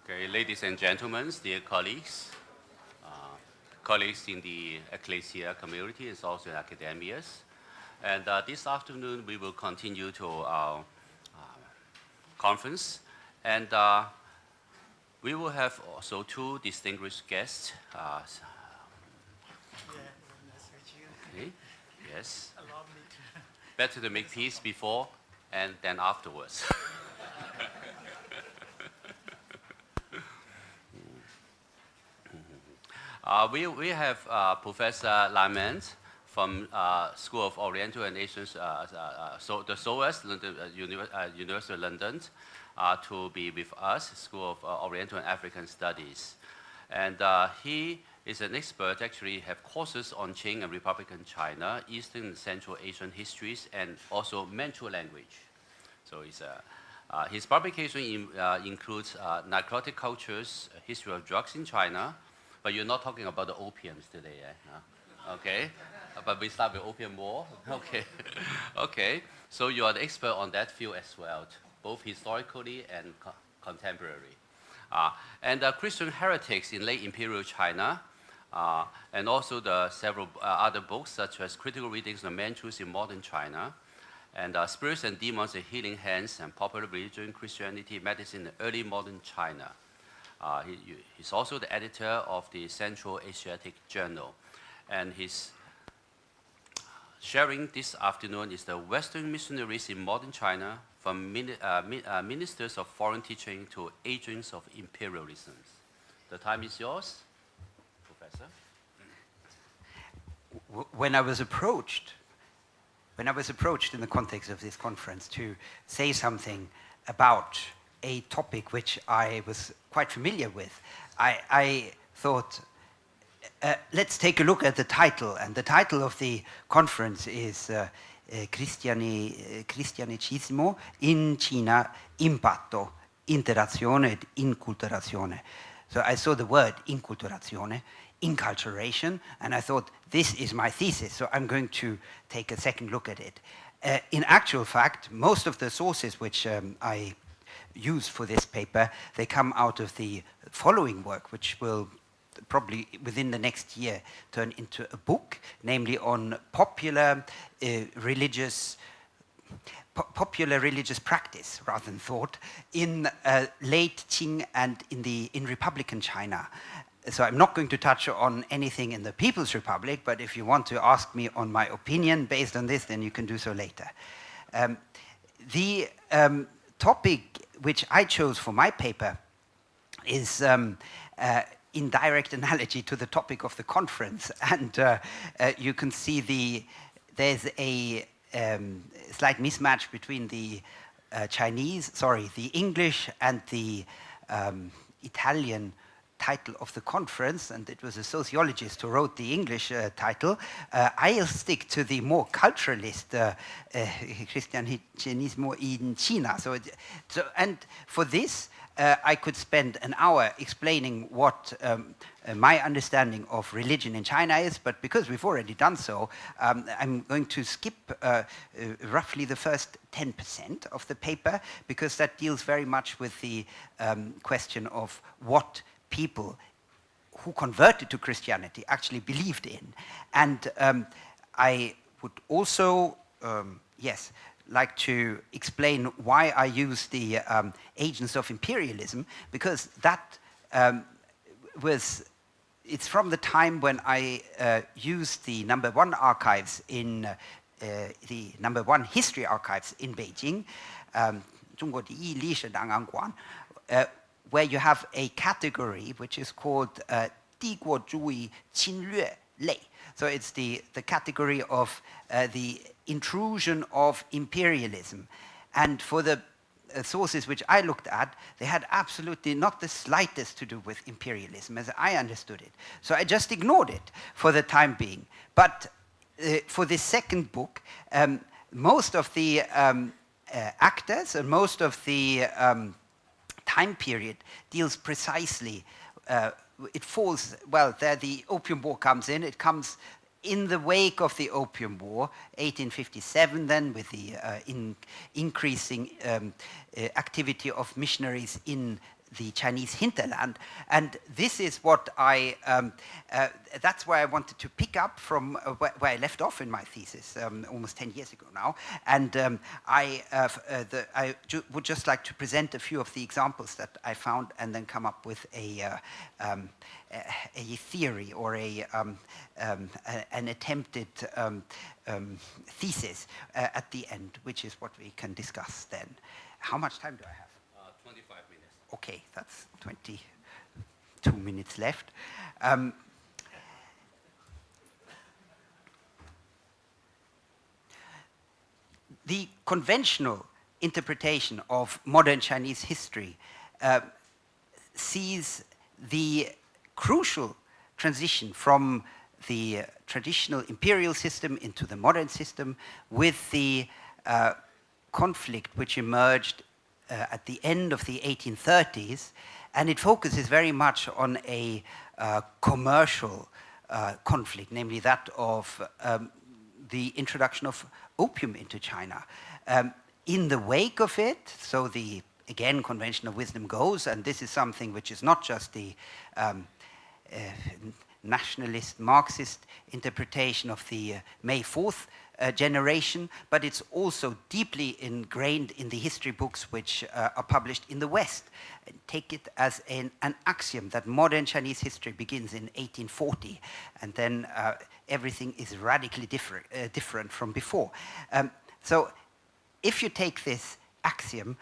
Okay, ladies and gentlemen, dear colleagues, colleagues in the ecclesia community and also in academias. And this afternoon we will continue to our conference. And we will have also two distinguished guests. Nice to meet you. Okay, yes. Allow me to. Better to make peace before and then afterwards. We have Professor Lamont from School of Oriental and Asian, the SOAS, University of London, to be with us, School of Oriental and African Studies. And he is an expert, actually have courses on Qing and Republican China, Eastern and Central Asian histories, and also Manchu language. So his publication includes narcotic cultures, history of drugs in China, but you're not talking about the opiums today, eh? No? Okay, but we start with opium war. Okay, okay. So you are the expert on that field as well, both historically and contemporary. And Christian heretics in late imperial China, and also the several other books such as Critical Readings of Manchus in Modern China, and Spirits and Demons and Healing Hands and Popular Religion, Christianity, Medicine in Early Modern China. He's also the editor of the Central Asiatic Journal. And his sharing this afternoon is the Western missionaries in modern China, from ministers of foreign teaching to agents of imperialism. The time is yours, Professor. When I was approached in the context of this conference to say something about a topic which I was quite familiar with, I thought, let's take a look at the title. And the title of the conference is Cristianicismo in Cina, impatto, interazione ed inculturazione. So I saw the word inculturazione, inculturation, and I thought, this is my thesis, so I'm going to take a second look at it. In actual fact, most of the sources which I use for this paper, they come out of the following work, which will probably within the next year turn into a book, namely on popular religious practice rather than thought in late Qing and in Republican China. So I'm not going to touch on anything in the People's Republic, but if you want to ask me on my opinion based on this, then you can do so later. The topic which I chose for my paper is in direct analogy to the topic of the conference, and you can see there's a slight mismatch between the the English and the Italian title of the conference, and it was a sociologist who wrote the English title. I'll stick to the more culturalist Cristianismo in China. And for this, I could spend an hour explaining what my understanding of religion in China is, but because we've already done so, I'm going to skip roughly the first 10% of the paper, because that deals very much with the question of what people who converted to Christianity actually believed in. And I would also, like to explain why I use the agents of imperialism, because that it's from the time when I used the #1 archives in the #1 history archives in Beijing, 中国第一历史档案馆, where you have a category which is called 帝国主义侵略类. So it's the category of the intrusion of imperialism. And for the sources which I looked at, they had absolutely not the slightest to do with imperialism as I understood it. So I just ignored it for the time being. But for this second book, most of the actors and most of the time period deals precisely, it falls, well, there the Opium War comes in. It comes in the wake of the Opium War, 1857 then, with the increasing activity of missionaries in the Chinese hinterland. And this is what that's where I wanted to pick up from where I left off in my thesis almost 10 years ago now. And I would just like to present a few of the examples that I found and then come up with a theory or an attempted thesis at the end, which is what we can discuss then. How much time do I have? 25 minutes. Okay, that's 22 minutes left. The conventional interpretation of modern Chinese history sees the crucial transition from the traditional imperial system into the modern system with the conflict which emerged at the end of the 1830s, and it focuses very much on a commercial conflict, namely that of the introduction of opium into China. In the wake of it, so the, again, conventional wisdom goes, and this is something which is not just the nationalist Marxist interpretation of the May 4th generation, but it's also deeply ingrained in the history books which are published in the West. Take it as an axiom that modern Chinese history begins in 1840, and then everything is radically different from before. So if you take this axiom,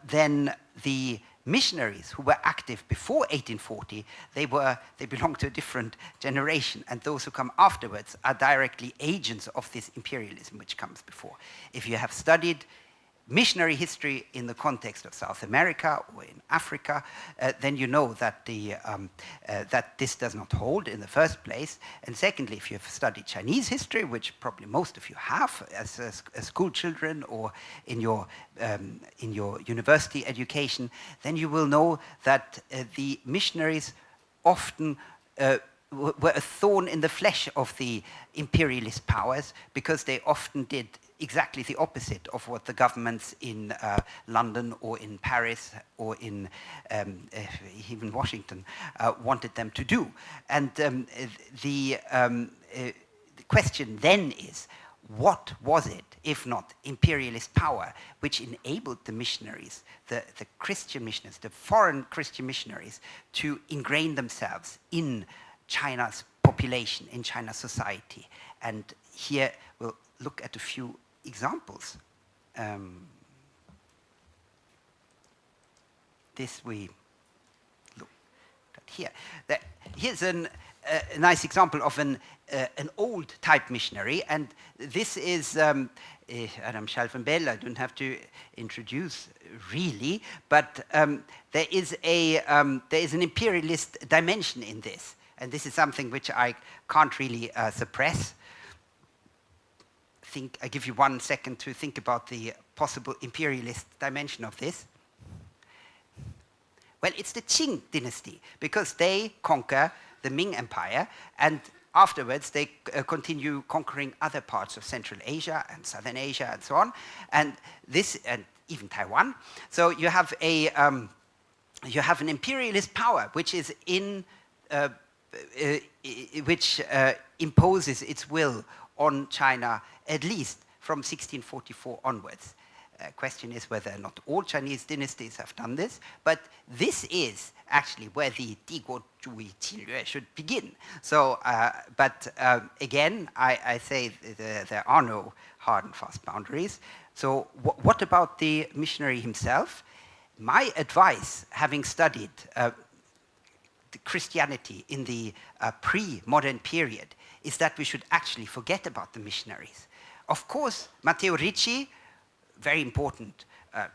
then the missionaries who were active before 1840, they belong to a different generation, and those who come afterwards are directly agents of this imperialism which comes before. If you have studied missionary history in the context of South America or in Africa, then you know that that this does not hold in the first place. And secondly, if you have studied Chinese history, which probably most of you have as school children or in your university education, then you will know that the missionaries often were a thorn in the flesh of the imperialist powers, because they often did exactly the opposite of what the governments in London or in Paris or in even Washington wanted them to do. And the question then is, what was it, if not imperialist power, which enabled the missionaries, the Christian missionaries, the foreign Christian missionaries, to ingrain themselves in China's population, in China's society? And here we'll look at a few examples. This we look at here. Here's a nice example of an old type missionary, and this is Adam Schalfenbell. I don't have to introduce really, but there is an imperialist dimension in this, and this is something which I can't really suppress. I give you 1 second to think about the possible imperialist dimension of this. Well, it's the Qing dynasty, because they conquer the Ming Empire, and afterwards they continue conquering other parts of Central Asia and Southern Asia and so on, and even Taiwan. So you have an imperialist power which is which imposes its will on China, at least from 1644 onwards. Question is whether not all Chinese dynasties have done this, but this is actually where the Diguo Zhuyi Qilue should begin. So, again, I say there are no hard and fast boundaries. So what about the missionary himself? My advice, having studied the Christianity in the pre-modern period, is that we should actually forget about the missionaries. Of course, Matteo Ricci, very important.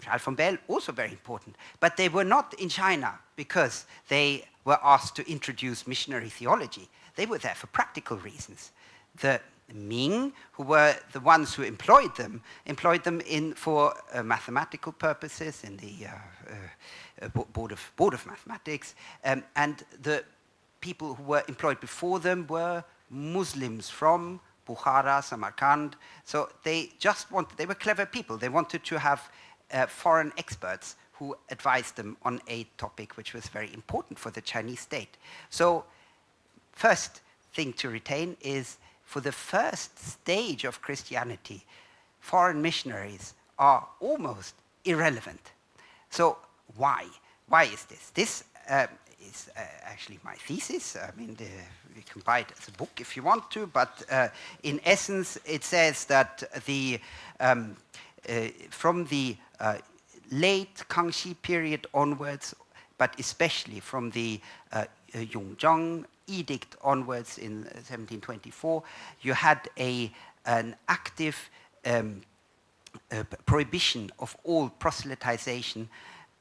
Schalfenbell, also very important. But they were not in China because they were asked to introduce missionary theology. They were there for practical reasons. The Ming, who were the ones who employed them for mathematical purposes in the board of mathematics, and the people who were employed before them were Muslims from Bukhara, Samarkand. So they were clever people. They wanted to have foreign experts who advised them on a topic which was very important for the Chinese state. So, first thing to retain is, for the first stage of Christianity, foreign missionaries are almost irrelevant. So why? Why is this? This is actually my thesis. I mean, you can buy it as a book if you want to, but in essence, it says that from the late Kangxi period onwards, but especially from the Yongzhang edict onwards in 1724, you had an active prohibition of all proselytization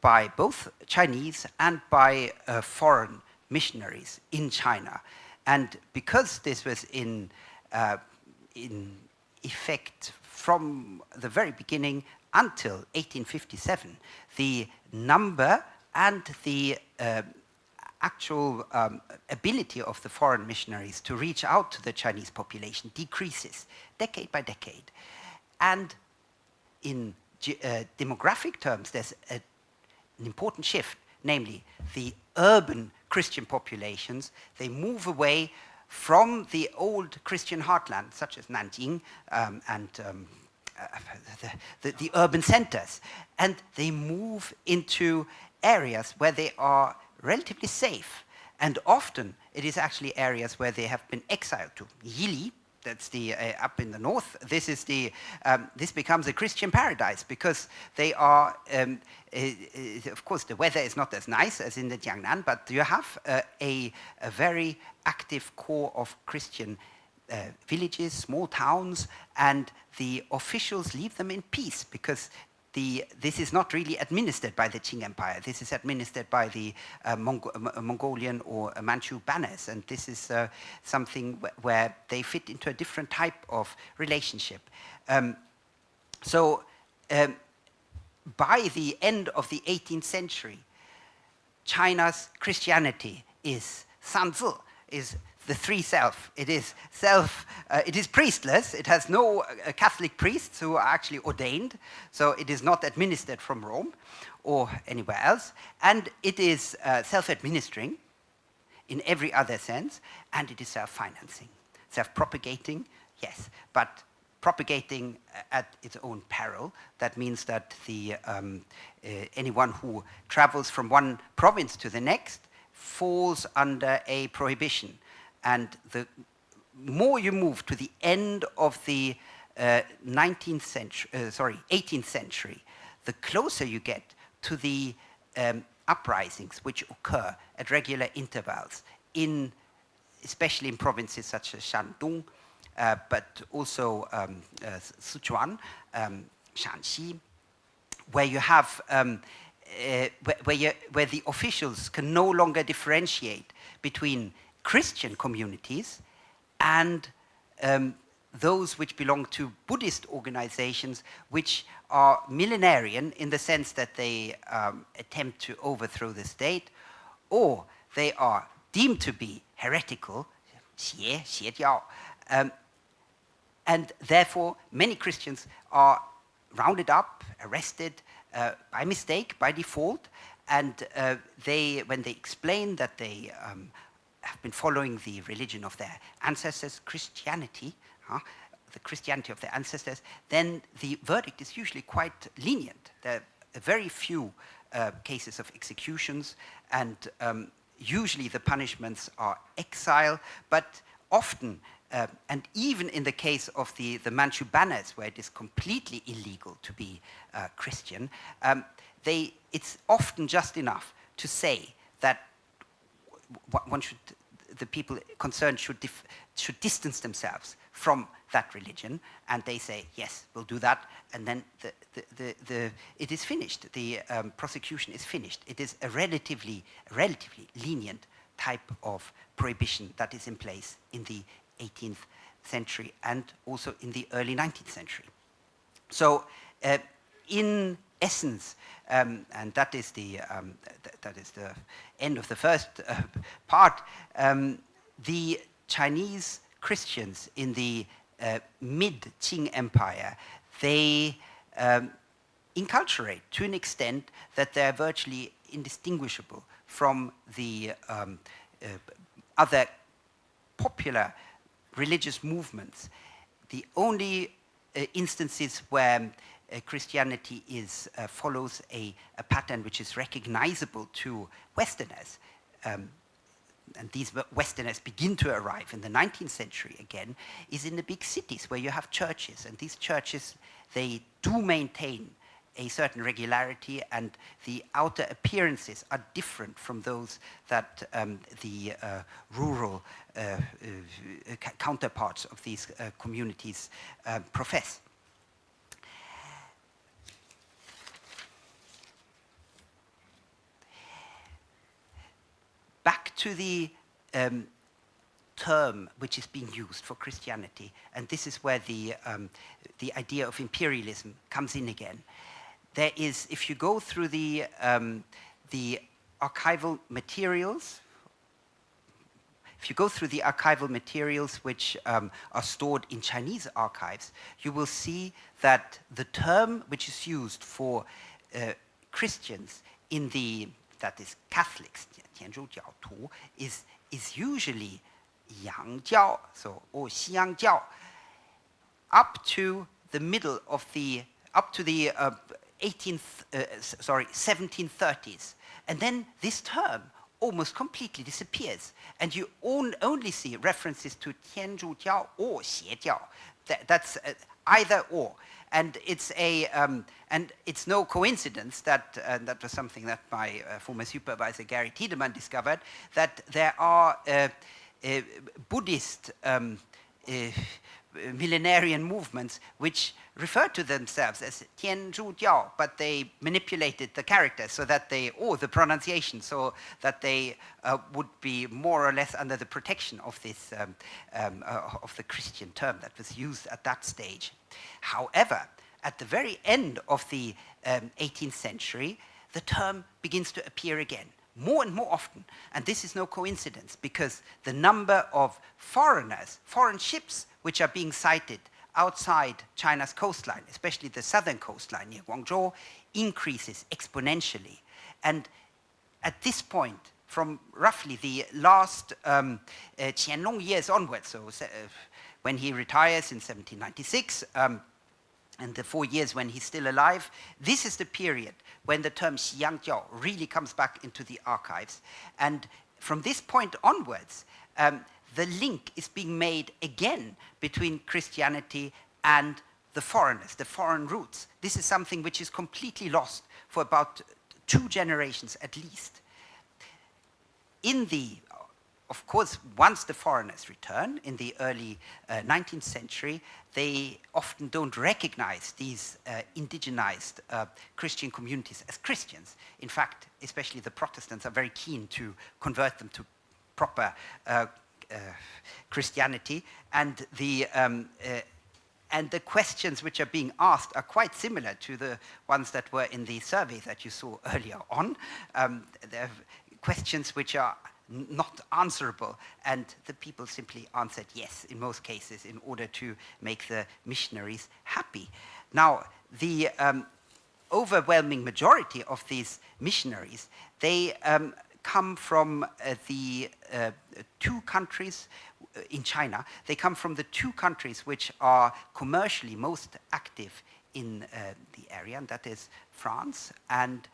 by both Chinese and by foreign missionaries in China. And because this was in effect from the very beginning until 1857, the number and the actual ability of the foreign missionaries to reach out to the Chinese population decreases decade by decade. And in demographic terms, there's an important shift, namely the urban Christian populations, they move away from the old Christian heartland, such as Nanjing and the urban centers, and they move into areas where they are relatively safe, and often it is actually areas where they have been exiled to. Yili, that's the up in the north. This is the this becomes a Christian paradise because they are. Of course, the weather is not as nice as in the Jiangnan, but you have a very active core of Christian villages, small towns, and the officials leave them in peace because this is not really administered by the Qing Empire. This is administered by the Mongolian or Manchu banners, and this is something where they fit into a different type of relationship. By the end of the 18th century, China's Christianity is Sanzi, is the three self. It is it is priestless. It has no Catholic priests who are actually ordained, so it is not administered from Rome or anywhere else. And it is self-administering in every other sense, and it is self-financing, self-propagating, yes, but propagating at its own peril. That means that anyone who travels from one province to the next falls under a prohibition. And the more you move to the end of the 18th century, the closer you get to the uprisings which occur at regular intervals, especially in provinces such as Shandong, but also Sichuan, Shanxi, where you have where the officials can no longer differentiate between Christian communities and those which belong to Buddhist organizations, which are millenarian in the sense that they attempt to overthrow the state, or they are deemed to be heretical, 邪教, and therefore many Christians are rounded up, arrested by mistake, by default, and when they explain that they have been following the religion of their ancestors, Christianity, the Christianity of their ancestors, then the verdict is usually quite lenient. There are very few cases of executions, and usually the punishments are exile, but often, and even in the case of the Manchu banners, where it is completely illegal to be Christian, it's often just enough to say that the people concerned should distance themselves from that religion, and they say, yes, we'll do that, and then it is finished. The prosecution is finished. It is a relatively lenient type of prohibition that is in place in the 18th century and also in the early 19th century. So, in essence, and that is the end of the first part. The Chinese Christians in the mid-Qing Empire, they inculturate to an extent that they're virtually indistinguishable from the other popular religious movements. The only instances where Christianity follows a pattern which is recognizable to Westerners, and these Westerners begin to arrive in the 19th century again, is in the big cities where you have churches. And these churches, they do maintain a certain regularity, and the outer appearances are different from those that the rural counterparts of these communities profess. Back to the term which is being used for Christianity, and this is where the idea of imperialism comes in again. There is, if you go through the archival materials, which are stored in Chinese archives, you will see that the term which is used for Christians that is Catholics, 天主教徒, is usually 洋教, so or 西洋教, up to the 1730s, and then this term almost completely disappears, and you only see references to 天主教 or 邪教. That's either or. And it's no coincidence that that was something that my former supervisor Gary Tiedemann discovered, that there are Buddhist millenarian movements which refer to themselves as 天主教, but they manipulated the characters so that the pronunciation, so that they would be more or less under the protection of this of the Christian term that was used at that stage. However, at the very end of the 18th century, the term begins to appear again, more and more often. And this is no coincidence, because the number of foreigners, foreign ships, which are being sighted outside China's coastline, especially the southern coastline near Guangzhou, increases exponentially. And at this point, from roughly the last Qianlong years onwards, so when he retires in 1796, and the 4 years when he's still alive, this is the period when the term Xiyangjiao really comes back into the archives. And from this point onwards, the link is being made again between Christianity and the foreigners, the foreign roots. This is something which is completely lost for about 2 generations at least. Of course, once the foreigners return in the early 19th century, they often don't recognize these indigenized Christian communities as Christians. In fact, especially the Protestants are very keen to convert them to proper Christianity, and the questions which are being asked are quite similar to the ones that were in the survey that you saw earlier on. They're questions which are not answerable, and the people simply answered yes in most cases in order to make the missionaries happy. Now, the overwhelming majority of these missionaries, they come from the 2 countries in China. They come from the 2 countries which are commercially most active in the area, and that is France and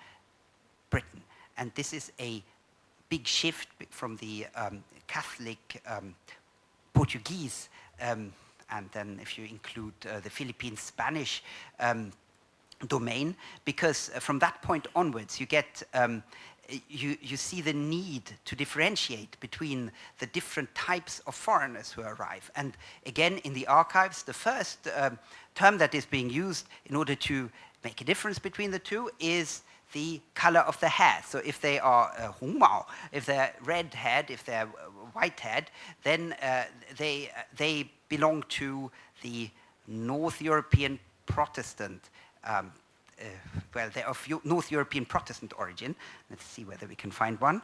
Britain. And this is a big shift from the Catholic Portuguese, and then if you include the Philippine Spanish domain, because from that point onwards you get you see the need to differentiate between the different types of foreigners who arrive. And again, in the archives, the first term that is being used in order to make a difference between the two is the color of the hair. So if they are Hongmao, if they're red-haired, if they're white-haired, then they belong to the North European Protestant, well, they're of North European Protestant origin. Let's see whether we can find one.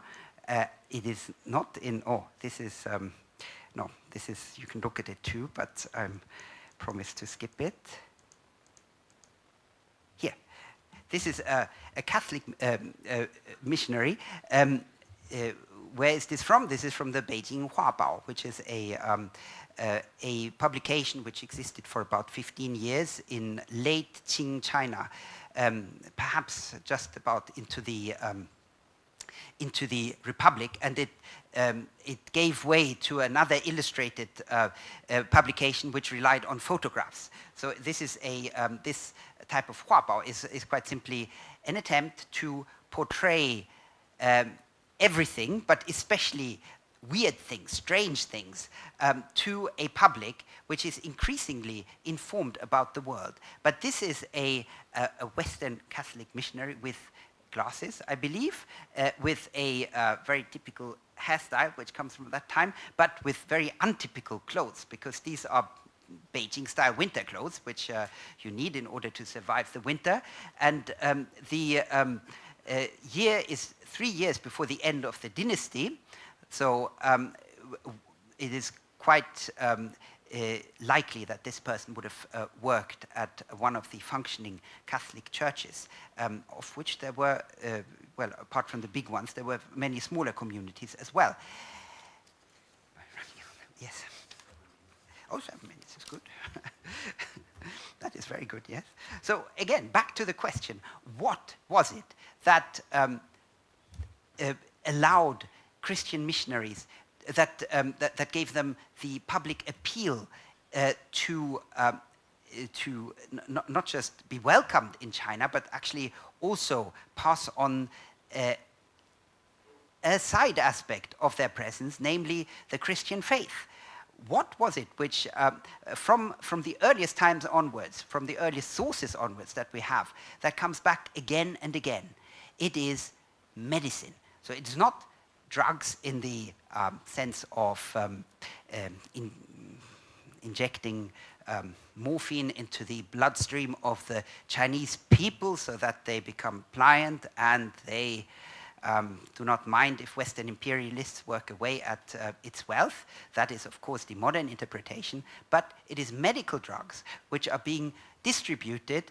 It is not in, this is, no, this is, you can look at it too, but I promised to skip it. Here. this is a Catholic missionary. Where is this from? This is from the Beijing Huabao, which is a publication which existed for about 15 years in late Qing China, perhaps just about into the Republic, and it gave way to another illustrated publication which relied on photographs. So this is this type of huabao is quite simply an attempt to portray everything, but especially weird things, strange things, to a public which is increasingly informed about the world. But this is a Western Catholic missionary with glasses, I believe, with a very typical hairstyle, which comes from that time, but with very untypical clothes, because these are Beijing-style winter clothes, which you need in order to survive the winter. And the year is 3 years before the end of the dynasty, so it is quite likely that this person would have worked at one of the functioning Catholic churches, of which there were, well, apart from the big ones, there were many smaller communities as well. Yes. Oh, 7 minutes is good. That is very good, yes. So again, back to the question, what was it that allowed Christian missionaries, that gave them the public appeal to not just be welcomed in China, but actually also pass on a side aspect of their presence, namely the Christian faith? What was it which, from the earliest times onwards, from the earliest sources onwards that we have, that comes back again and again? It is medicine. So it's not drugs in the sense of injecting morphine into the bloodstream of the Chinese people so that they become pliant and they do not mind if Western imperialists work away at its wealth. That is, of course, the modern interpretation. But it is medical drugs which are being distributed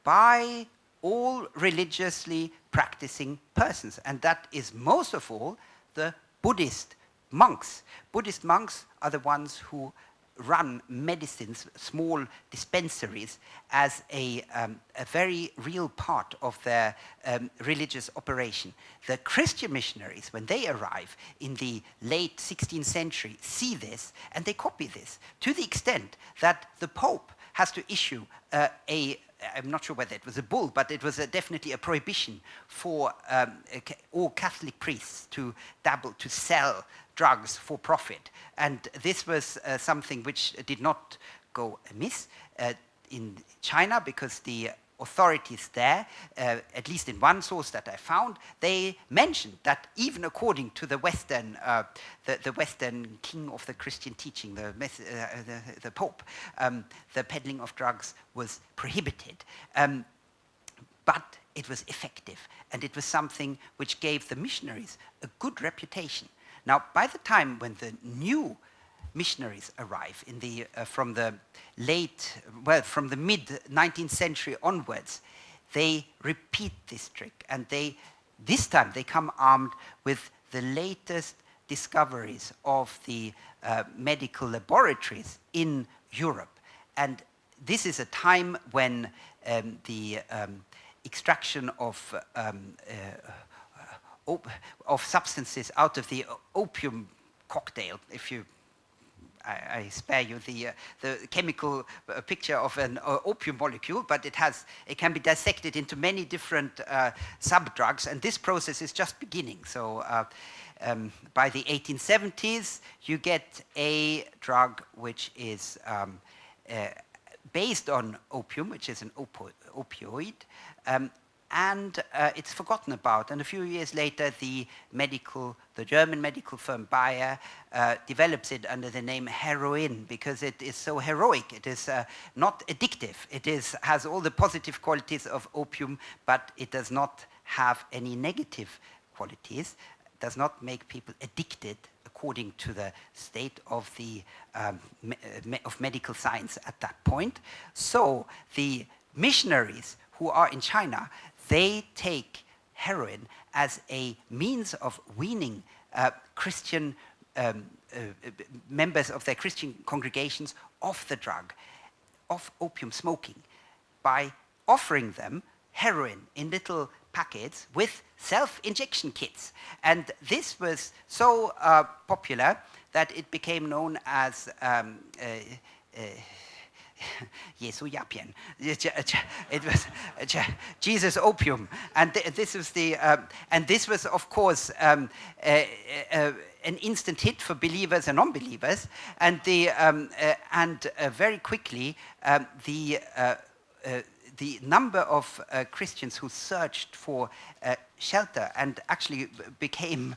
by all religiously practicing persons. And that is most of all the Buddhist monks. Buddhist monks are the ones who run medicines, small dispensaries, as a very real part of their religious operation. The Christian missionaries, when they arrive in the late 16th century, see this and they copy this to the extent that the Pope has to issue I'm not sure whether it was a bull, but it was definitely a prohibition for all Catholic priests to sell drugs for profit. And this was something which did not go amiss in China, because the authorities there, at least in one source that I found, they mentioned that even according to the Western, the Western king of the Christian teaching, the Pope, the peddling of drugs was prohibited. But it was effective, and it was something which gave the missionaries a good reputation. Now, by the time when the new missionaries arrive from the mid-19th century onwards, they repeat this trick, and this time they come armed with the latest discoveries of the medical laboratories in Europe. And this is a time when the extraction of substances out of the opium cocktail, I spare you the chemical picture of an opium molecule, but it can be dissected into many different sub-drugs, and this process is just beginning. So by the 1870s, you get a drug which is based on opium, which is an opioid, and it's forgotten about. And a few years later, the German medical firm Bayer develops it under the name heroin, because it is so heroic. It is not addictive. It has all the positive qualities of opium, but it does not have any negative qualities. It does not make people addicted according to the state of of medical science at that point. So the missionaries who are in China they take heroin as a means of weaning Christian members of their Christian congregations off the drug, off opium smoking, by offering them heroin in little packets with self-injection kits. And this was so popular that it became known as Jesu Yapien. It was Jesus opium, and this was of course an instant hit for believers and non-believers, and very quickly the number of Christians who searched for shelter and actually became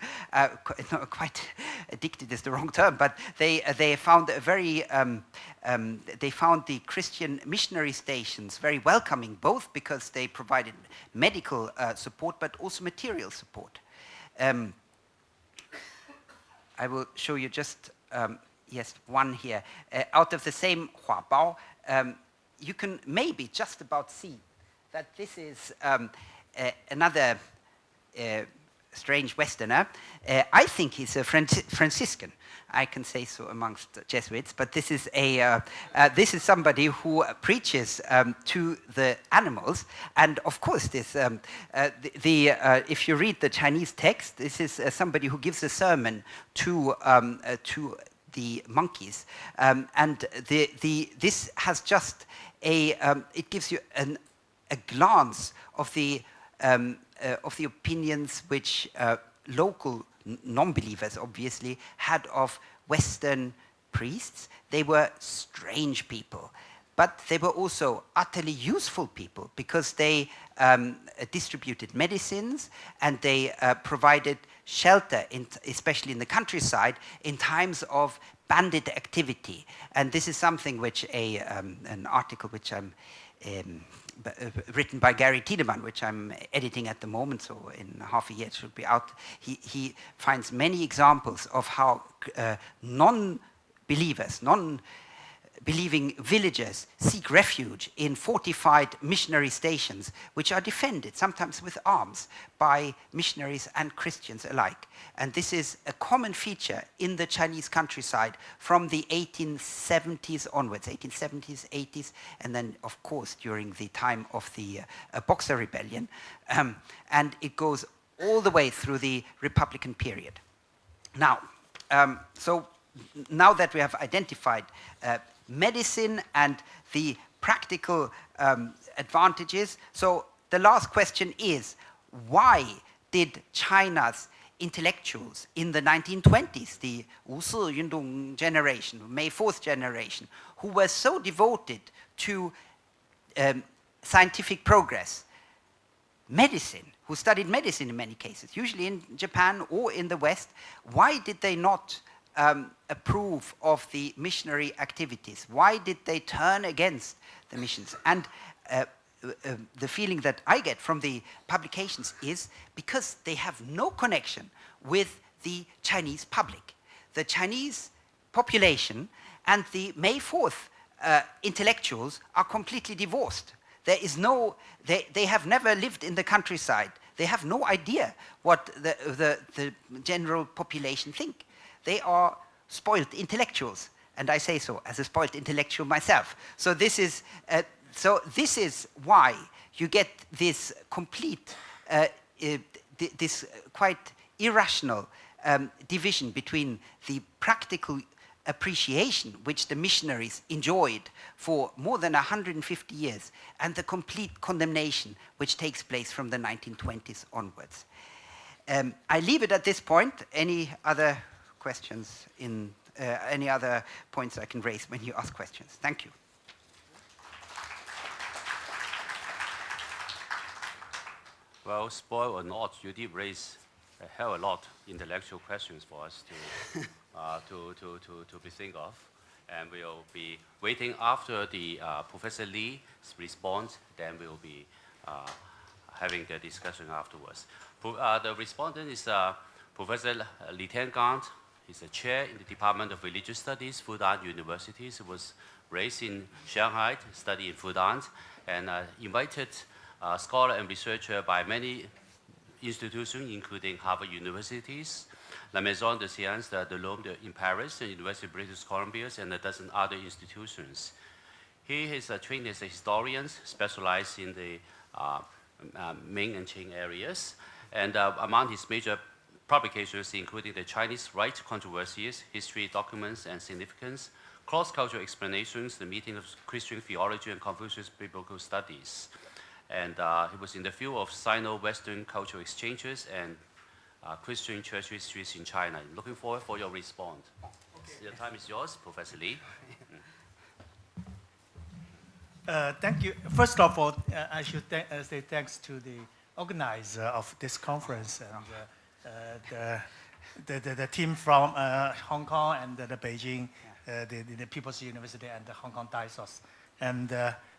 quite addicted is the wrong term, but they found they found the Christian missionary stations very welcoming, both because they provided medical support but also material support. I will show you just one here out of the same Huabao. You can maybe just about see that this is another strange Westerner. I think he's a Franciscan. I can say so amongst Jesuits, but this is somebody who preaches to the animals, and of course, this if you read the Chinese text, this is somebody who gives a sermon to the monkeys, and this has just it gives you a glance of the opinions which local non-believers obviously had of Western priests. They were strange people, but they were also utterly useful people because they distributed medicines and they provided shelter, especially in the countryside, in times of bandit activity. And this is something which an article which I'm written by Gary Tiedemann, which I'm editing at the moment, so in half a year it should be out. He finds many examples of how non-believers, non-believing villagers seek refuge in fortified missionary stations, which are defended, sometimes with arms, by missionaries and Christians alike. And this is a common feature in the Chinese countryside from the 1870s onwards, 1870s, 80s, and then, of course, during the time of the Boxer Rebellion. And it goes all the way through the Republican period. Now, so now that we have identified medicine and the practical advantages, so the last question is, why did China's intellectuals in the 1920s, the Wu Si Yundong generation, May 4th generation, who were so devoted to scientific progress, medicine, who studied medicine in many cases, usually in Japan or in the West, why did they not approve of the missionary activities? Why did they turn against the missions? And the feeling that I get from the publications is because they have no connection with the Chinese public. The Chinese population and the May 4th intellectuals are completely divorced. There is no, they have never lived in the countryside. They have no idea what the general population think. They are spoiled intellectuals, and I say so as a spoiled intellectual myself. So this is why you get this complete, this quite irrational division between the practical appreciation which the missionaries enjoyed for more than 150 years and the complete condemnation which takes place from the 1920s onwards. I leave it at this point. Any other questions any other points I can raise when you ask questions? Thank you. Well, spoil or not, you did raise a hell of a lot intellectual questions for us to be think of, and we'll be waiting after the Professor Lee's response. Then we'll be having the discussion afterwards. The respondent is Professor Li Tianggang. He's a chair in the Department of Religious Studies, Fudan University. He was raised in Shanghai, studied in Fudan, and invited scholar and researcher by many institutions, including Harvard Universities, La Maison de Sciences de l'Homme in Paris, the University of British Columbia, and a dozen other institutions. He is trained as a historian, specialized in the Ming and Qing areas. And among his major publications, including the Chinese Rite Controversies, History, Documents, and Significance, Cross-Cultural Explanations, the Meeting of Christian Theology and Confucius Biblical Studies. And he was in the field of Sino-Western cultural exchanges and Christian church histories in China. Looking forward for your response. Okay. The time is yours, Professor Lee. Thank you. First of all, I should say thanks to the organizer of this conference and the team from Hong Kong and the Beijing, the People's University and the Hong Kong Diocese. And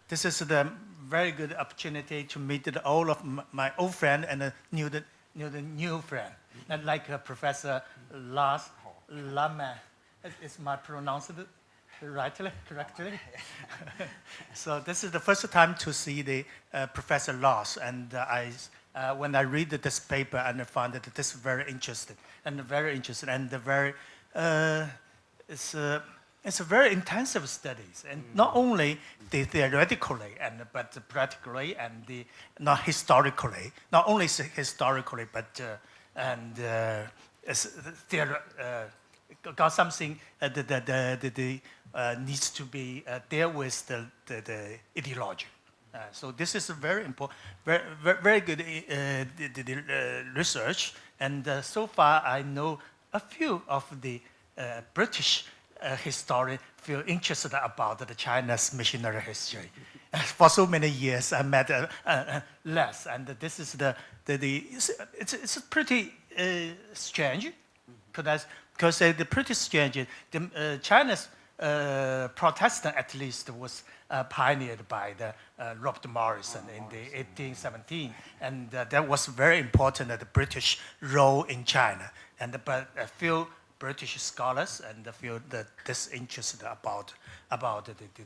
this is the very good opportunity to meet all of my old friends and the new friend, and like Professor Lars Laman. Is my pronounced correctly? So this is the first time to see the Professor Lars, and when I read this paper, and I found that this is very interesting, and it's a very intensive studies, and not only the theoretically but practically and not historically, not only historically but got something that needs to be dealt with the ideology. So this is a very important, very good research, and so far I know a few of the British historians feel interested about the China's missionary history. For so many years, I met less, and this is it's pretty strange, because the pretty strange. China's Protestant, at least, was pioneered by the Robert Morrison in the 1817, and that was very important, the British role in China. But a few British scholars and feel that disinterested about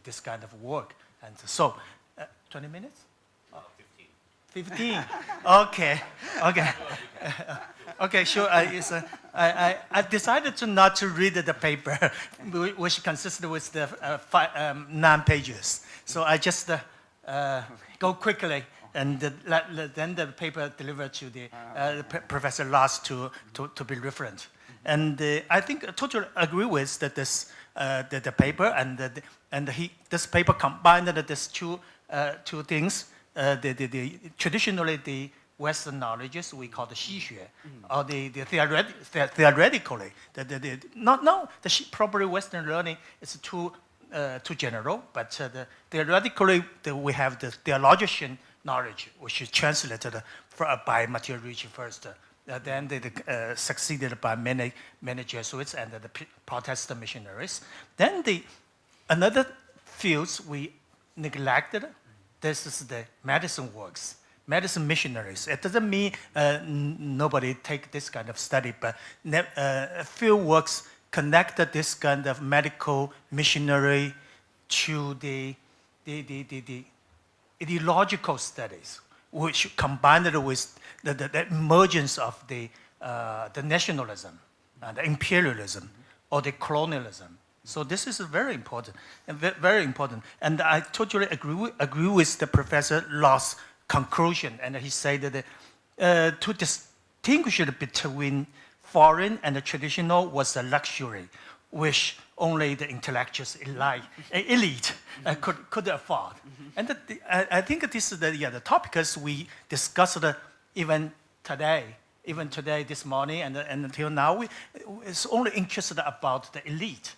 this kind of work. And so, 20 minutes? 15. Okay. Okay, sure. I decided to not to read the paper, which consisted with the 9 pages. So I just go quickly, and then the paper delivered to the Professor Lars to be reference. And I think I totally agree with that the paper and this paper combined these two things. Traditionally the Western knowledges we call the 西学, or the theoretically probably Western learning is too general, but theoretically we have the theologian knowledge, which is translated by Matthieu Ricci first. Then they succeeded by many Jesuits and the Protestant missionaries. Then another fields we neglected. This is the medicine works, medicine missionaries. It doesn't mean nobody take this kind of study, but field works connected this kind of medical missionary to the ideological studies, which combined with the emergence of the nationalism, the imperialism, or the colonialism. So this is very important, and very important. And I totally agree with the Professor Lars' conclusion. And he said that to distinguish it between foreign and the traditional was a luxury, which only the intellectuals elite could afford. And I think this is the topics we discussed even today, this morning, and until now, it's only interested about the elite.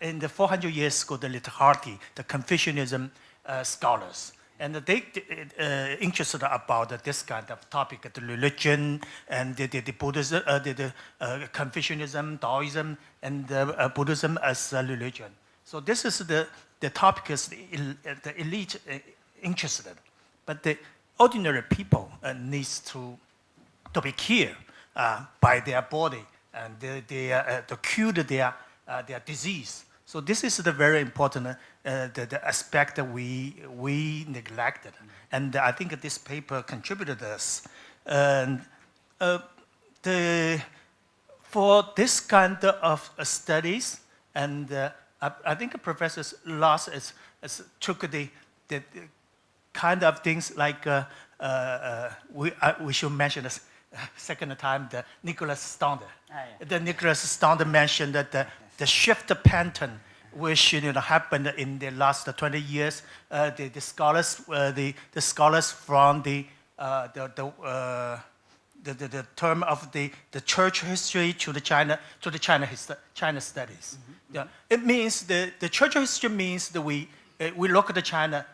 In the 400 years ago, the literati, the Confucianism scholars, and they interested about this kind of topic, the religion and the Buddhism, the Confucianism, Taoism, and Buddhism as a religion. So this is the topics the elite interested in. But the ordinary people needs to be cured by their body, and to cure their disease. So this is the very important the aspect that we neglected. And I think this paper contributed this. And for this kind of studies, and I think Professor Loss took the kind of things like we should mention this second time the Nicholas Stander. The Nicholas Stander mentioned that the shift pattern which happened in the last 20 years. The scholars from the term of the church history to the China studies. Yeah, it means the church history means that we look at China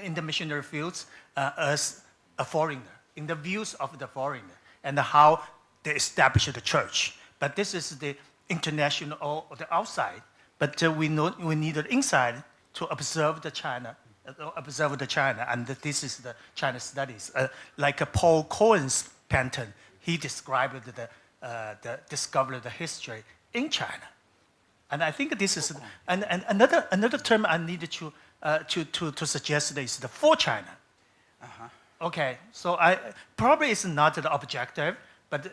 in the missionary fields as a foreigner, in the views of the foreigner, and how they established the church. But this is the international or the outside. But we need the inside to observe the China, and this is the China studies. Like Paul Cohen's pattern, he described discovered the history in China, and I think this is and another term I needed to suggest is the for China. Okay, so probably it's not the objective, but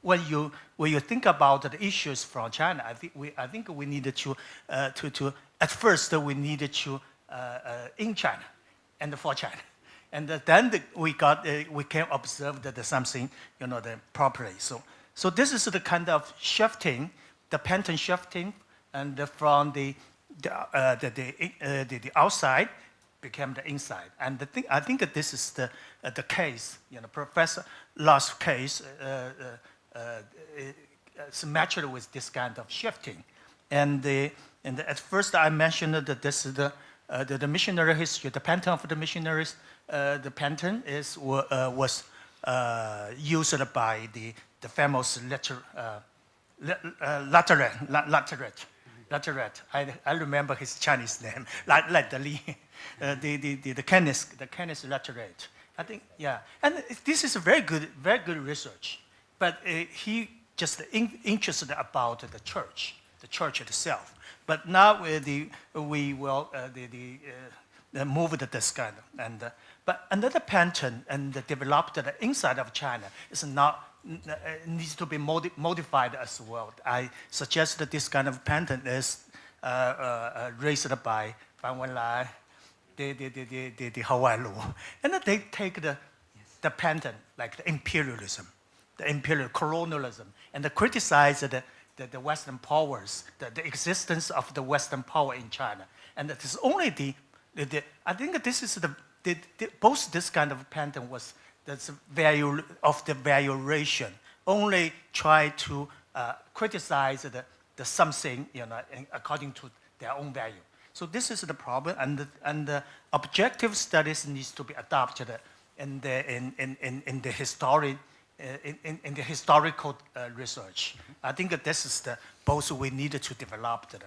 when you think about the issues from China, I think we needed to at first we needed to in China and for China, and then we can observe that something properly. So this is the kind of shifting, the pattern shifting, and from the outside became the inside. And I think that this is the case. Professor Loss' case is matched with this kind of shifting. And at first I mentioned that this is the missionary history, the pattern of the missionaries. The pattern was used by the famous Literate. I remember his Chinese name, like the Li, the Kenneth Literate. I think, yeah. And this is a very good research. But he just interested about the church itself. But now we will move to this kind of. But another pattern and developed inside of China is not needs to be modified as well. I suggest that this kind of pattern is raised by Fan Wenlai, the Hawaii law, and they take the pattern like the imperialism, the imperial colonialism, and they criticize the Western powers, the existence of the Western power in China, and it is only I think this is both this kind of pattern was. That's value of the valuation. Only try to criticize the something, according to their own value. So this is the problem, and the objective studies needs to be adopted in the historical research. I think that this is both we needed to develop that,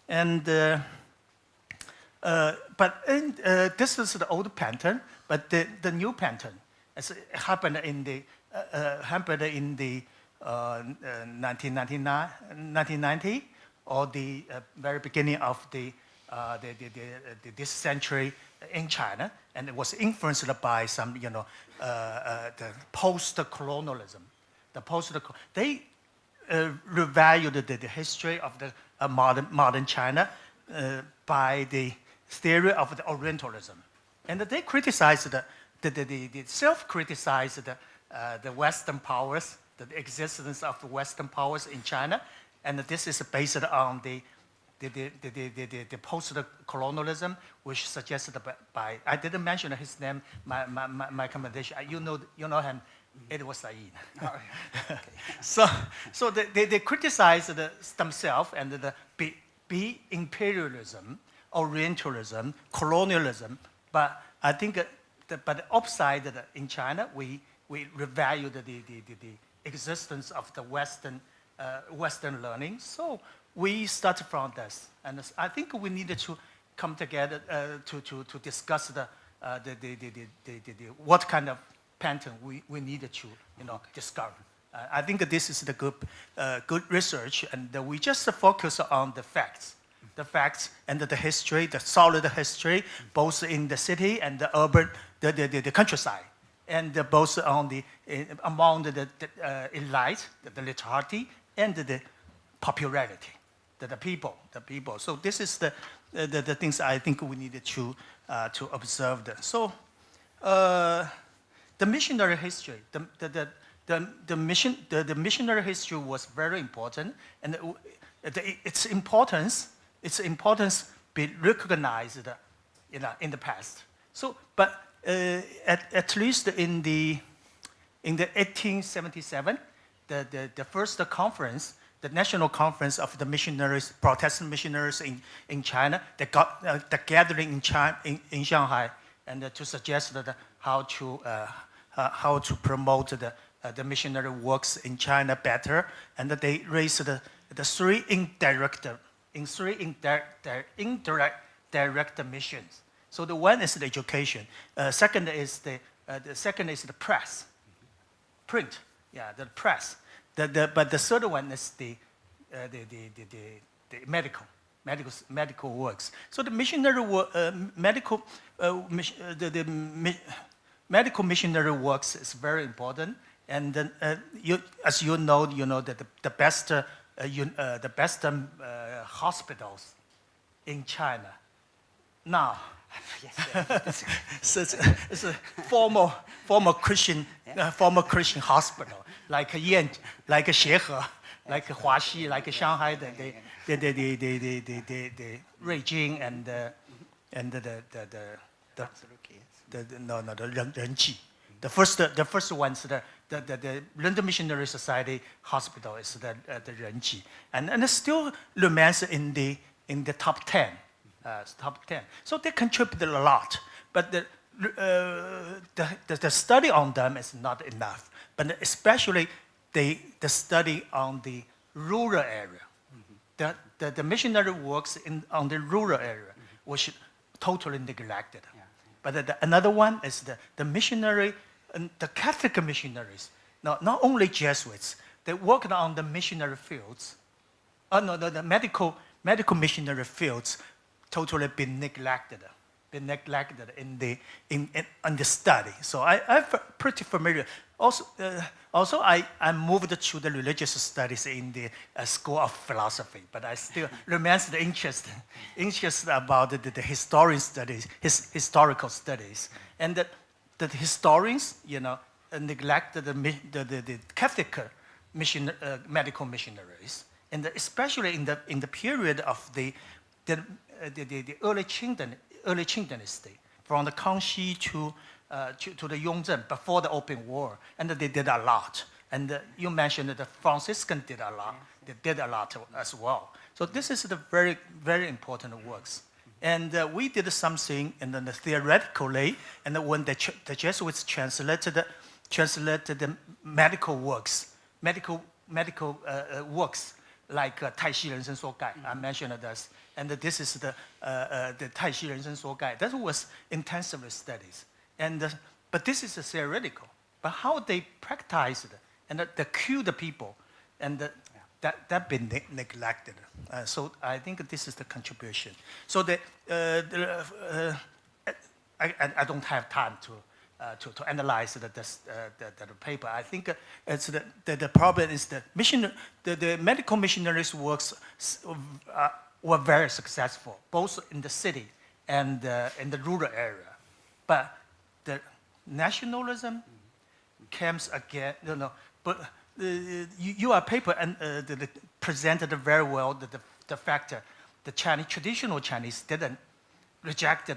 and. This is the old pattern, but the new pattern. It happened in the 1990 or the very beginning of this century in China, and it was influenced by some the post-colonialism. They revalued the history of the modern China by the theory of the Orientalism, and they criticized they self-criticized the Western powers, the existence of the Western powers in China, and this is based on the post-colonialism, which suggested by I didn't mention his name, my commendation. You know him. It was Said. Oh, okay. So they criticized themselves and the imperialism, Orientalism, colonialism, but I think. But the upside in China, we revalued the existence of the Western learning. So we started from this, and I think we needed to come together to discuss what kind of pattern we needed to discover. I think this is the good research, and we just focus on the facts. the facts and the history, the solid history, both in the city and the urban, the countryside, and both on among the elite, the literati, and the popularity, the people. So this is the things I think we needed to observe. So the missionary history, the missionary history was very important, and its importance be recognized in the past. So, but at least in the 1877, the first conference, the national conference of the missionaries, Protestant missionaries in China, they got the gathering in Shanghai, and to suggest that how to promote the missionary works in China better, and that they raised the three indirect missions. So the one is the education. Second is the press, print. Yeah, the press. But the third one is the medical works. So the missionary medical missionary works is very important. And then, as you know that the best hospitals in China now. Yes. So it's a former Christian hospital like Xiehe, like Huaxi, like Shanghai, the Ruijin and the Renji. The first one's the London Missionary Society Hospital is the Renji, and it still remains in the top 10. Top 10. So they contributed a lot, but the study on them is not enough. But especially the study on the rural area, the missionary works on the rural area was totally neglected. Yeah. But another one is the missionary, the Catholic missionaries. Not only Jesuits, they worked on the missionary fields. The medical missionary fields. Totally been neglected in the study. So I'm pretty familiar. Also I moved to the religious studies in the School of Philosophy, but I still remains interested about the historian studies, historical studies, and the historians, neglected the Catholic medical missionaries, and especially in the period of the early Qing dynasty, from the Kangxi to the Yongzheng before the Open War, and they did a lot. And you mentioned that the Franciscan did a lot. They did a lot as well. So this is the very, very important works. And we did something, and then theoretically, and then when the Jesuits translated the medical works, like 太虚人生说盖, I mentioned this, and this is the 太虚人生说盖. That was intensive studies, but this is theoretical. But how they practiced and they cure the people, and that been neglected. So I think this is the contribution. So I don't have time to analyze the paper. I think it's the problem is the medical missionaries' works were very successful, both in the city and in the rural area. But the nationalism comes again. But your paper presented very well the fact that the traditional Chinese didn't reject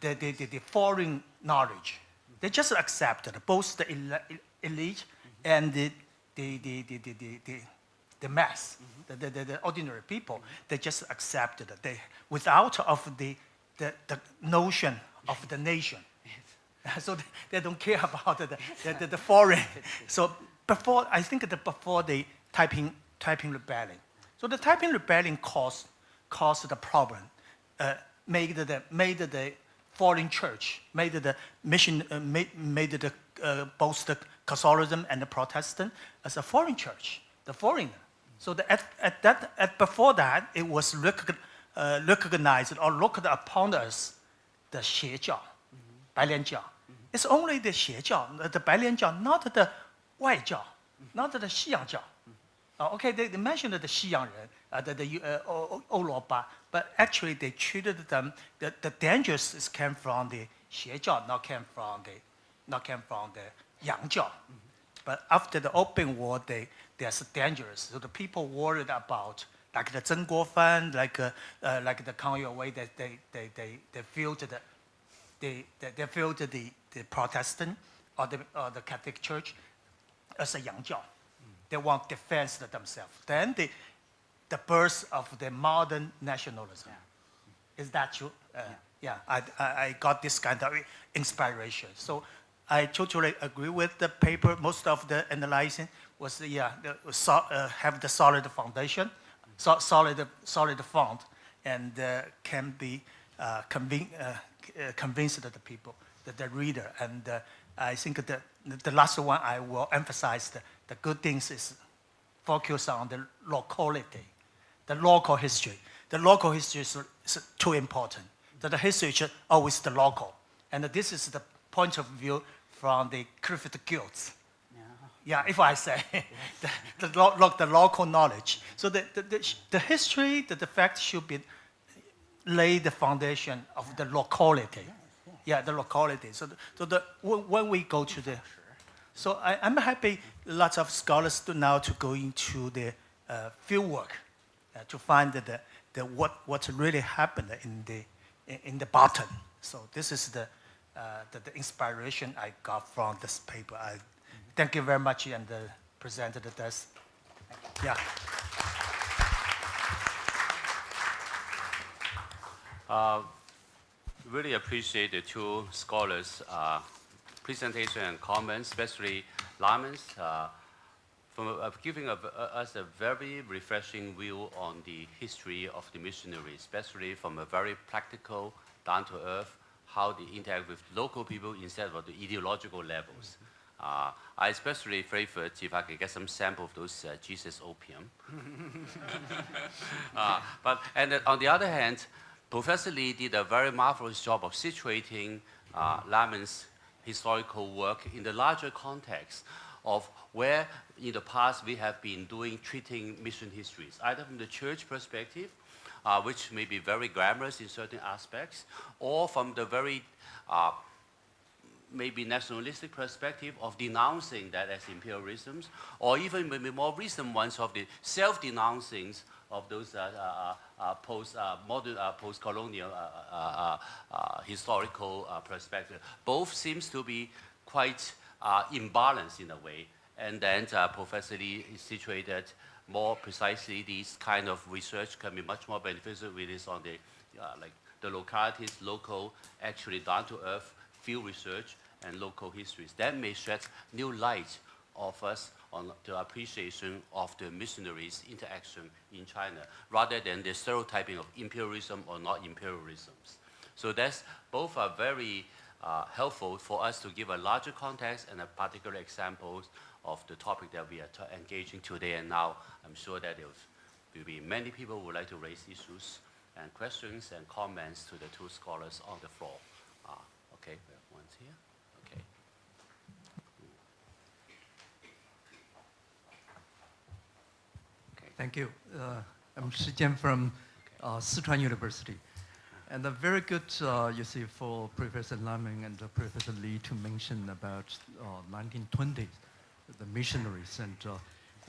the foreign knowledge. They just accepted both the elite and the mass, the ordinary people. They just accepted it. Without of the notion of the nation. So they don't care about the foreign. So before the Taiping Rebellion. So the Taiping Rebellion caused the problem, made the foreign church, made the mission, made both the Catholicism and the Protestant as a foreign church, the foreigner. So before that, it was recognized or looked upon us the 邪教, 白莲教. It's only the 邪教, the 白莲教, not the 外教, not the 西洋教. Okay, they mentioned the 西洋人,欧罗巴, but actually they treated them, the dangers came from the 邪教, not came from the 洋教. But after the open war, they're so dangerous. So the people worried about, like the 曾国藩, like the Kang Youwei, they feel the Protestant or the Catholic Church as a 洋教. They want defense themselves. Then the birth of the modern nationalism. Is that true? Yeah, I got this kind of inspiration. So I totally agree with the paper. Most of the analyzing was have the solid foundation, solid font, and can be convinced the people, the reader. And I think the last one I will emphasize the good things is focus on the locality, the local history. The local history is too important. The history is always the local. And this is the point of view from the Griffith Guilds. Yeah, if I say the local knowledge. So the history, the fact should be lay the foundation of the locality. Yeah, the locality. So when we go to the, so I'm happy lots of scholars now to go into the field work to find what really happened in the bottom. So this is the inspiration I got from this paper. Thank you very much and presented this. Yeah. Really appreciate the two scholars' presentation and comments, especially Lyman's, for giving us a very refreshing view on the history of the missionaries, especially from a very practical, down-to-earth, how they interact with local people instead of the ideological levels. I especially favored if I could get some sample of those Jesus opium. And on the other hand, Professor Lee did a very marvelous job of situating Lyman's historical work in the larger context of where in the past we have been treating mission histories, either from the church perspective, which may be very glamorous in certain aspects, or from the very maybe nationalistic perspective of denouncing that as imperialisms, or even maybe more recent ones of the self-denouncings of those post-colonial historical perspective. Both seems to be quite imbalanced in a way. And then Professor Lee is situated more precisely. These kind of research can be much more beneficial with this on the like the localities, local, actually down-to-earth field research and local histories. That may shed new light of us on the appreciation of the missionaries' interaction in China, rather than the stereotyping of imperialism or not imperialisms. So that's both are very helpful for us to give a larger context and a particular examples of the topic that we are engaging today. And now I'm sure that there will be many people who would like to raise issues and questions and comments to the two scholars on the floor. Okay, we have one here. Okay. Thank you. I'm Shi Jian from Sichuan University. And very good, you see, for Professor Lyman and Professor Lee to mention about 1920s, the missionaries, and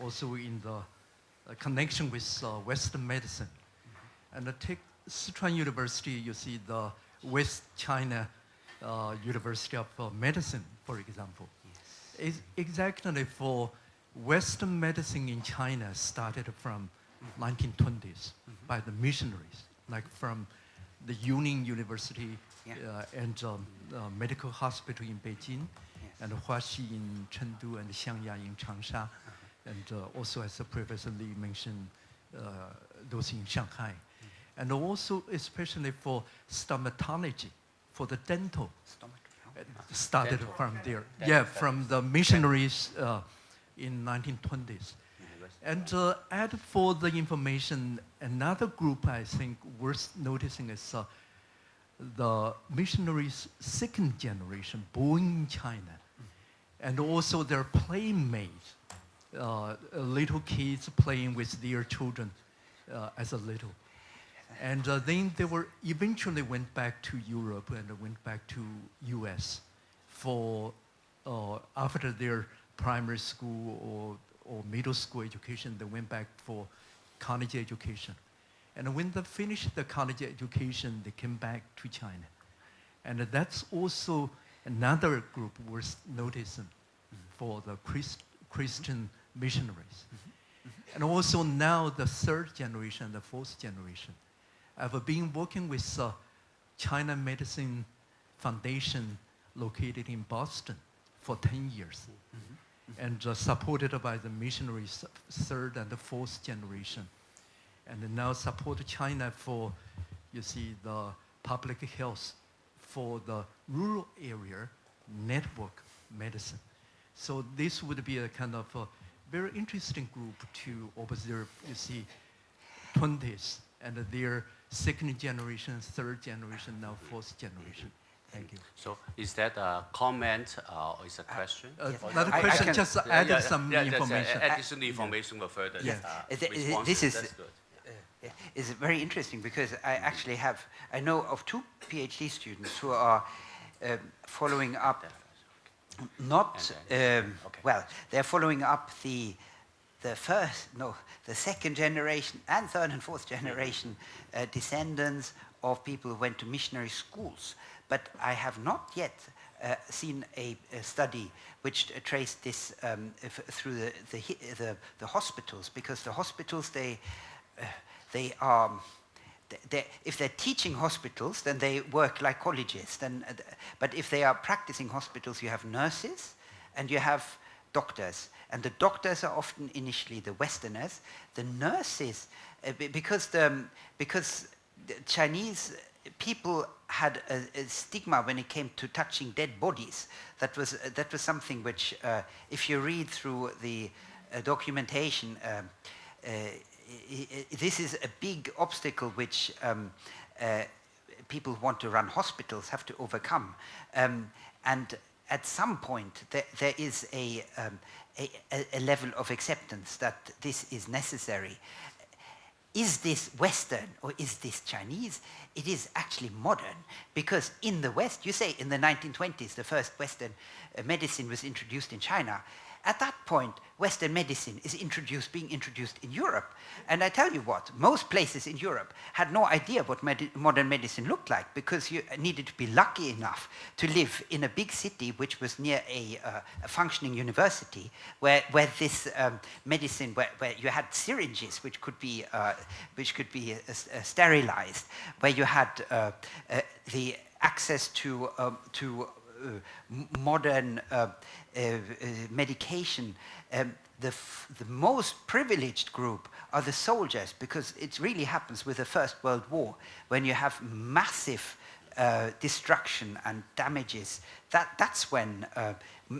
also in the connection with Western medicine. And take Sichuan University, you see the West China University of Medicine, for example. Yes. Is exactly for Western medicine in China started from 1920s by the missionaries, like from the Union University and medical hospital in Beijing, and Huaxi in Chengdu and Xiangya in Changsha, and also as Professor Li mentioned, those in Shanghai. And also especially for stomatology, for the dental, started from there. Yeah, from the missionaries in 1920s. And add for the information, another group I think worth noticing is the missionaries' second generation born in China, and also their playmates, little kids playing with their children as a little. And then they were eventually went back to Europe and went back to US for after their primary school or middle school education, they went back for college education. And when they finished the college education, they came back to China. And that's also another group worth noticing for the Christian missionaries. And also now the third generation and the fourth generation. I've been working with China Medicine Foundation located in Boston for 10 years. And supported by the missionaries, third and the fourth generation. And now support China for, you see, the public health for the rural area network medicine. So this would be a kind of a very interesting group to observe, you see, 20s and their second generation, third generation, now fourth generation. Thank you. So is that a comment or is a question? Not a question, just added some information. Additional information will further response. This is That's good. is very interesting because I know of two PhD students who are following up, they're following up the second generation and third and fourth generation descendants of people who went to missionary schools. But I have not yet seen a study which traced this through the hospitals, because the hospitals, if they're teaching hospitals, then they work like colleges. But if they are practicing hospitals, you have nurses and you have doctors. And the doctors are often initially the Westerners. The nurses, because the Chinese people had a stigma when it came to touching dead bodies. That was something which, if you read through the documentation, this is a big obstacle which people who want to run hospitals have to overcome. And at some point, there is a level of acceptance that this is necessary. Is this Western or is this Chinese? It is actually modern, because in the West, you say in the 1920s, the first Western medicine was introduced in China. At that point, Western medicine is being introduced in Europe. And I tell you what, most places in Europe had no idea what modern medicine looked like, because you needed to be lucky enough to live in a big city which was near a functioning university, where this medicine, where you had syringes which could be sterilized, where you had the access to modern medication. The most privileged group are the soldiers, because it really happens with the First World War, when you have massive destruction and damages. That's when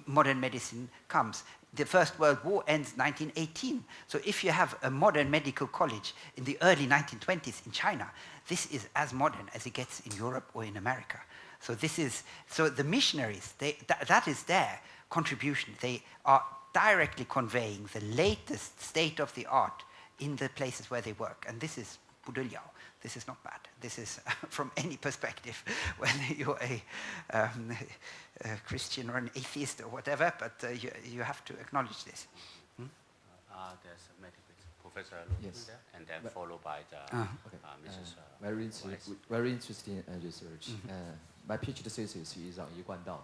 modern medicine comes. The First World War ends 1918. So if you have a modern medical college in the early 1920s in China, this is as modern as it gets in Europe or in America. So the missionaries, that is their contribution. They are directly conveying the latest state of the art in the places where they work. And this is Budeliao. This is not bad. This is from any perspective, whether you're a Christian or an atheist or whatever, but you have to acknowledge this. There's a medical Professor Lu there, and then followed by the Mrs. Very interesting research. My PhD thesis is on Yiguandao,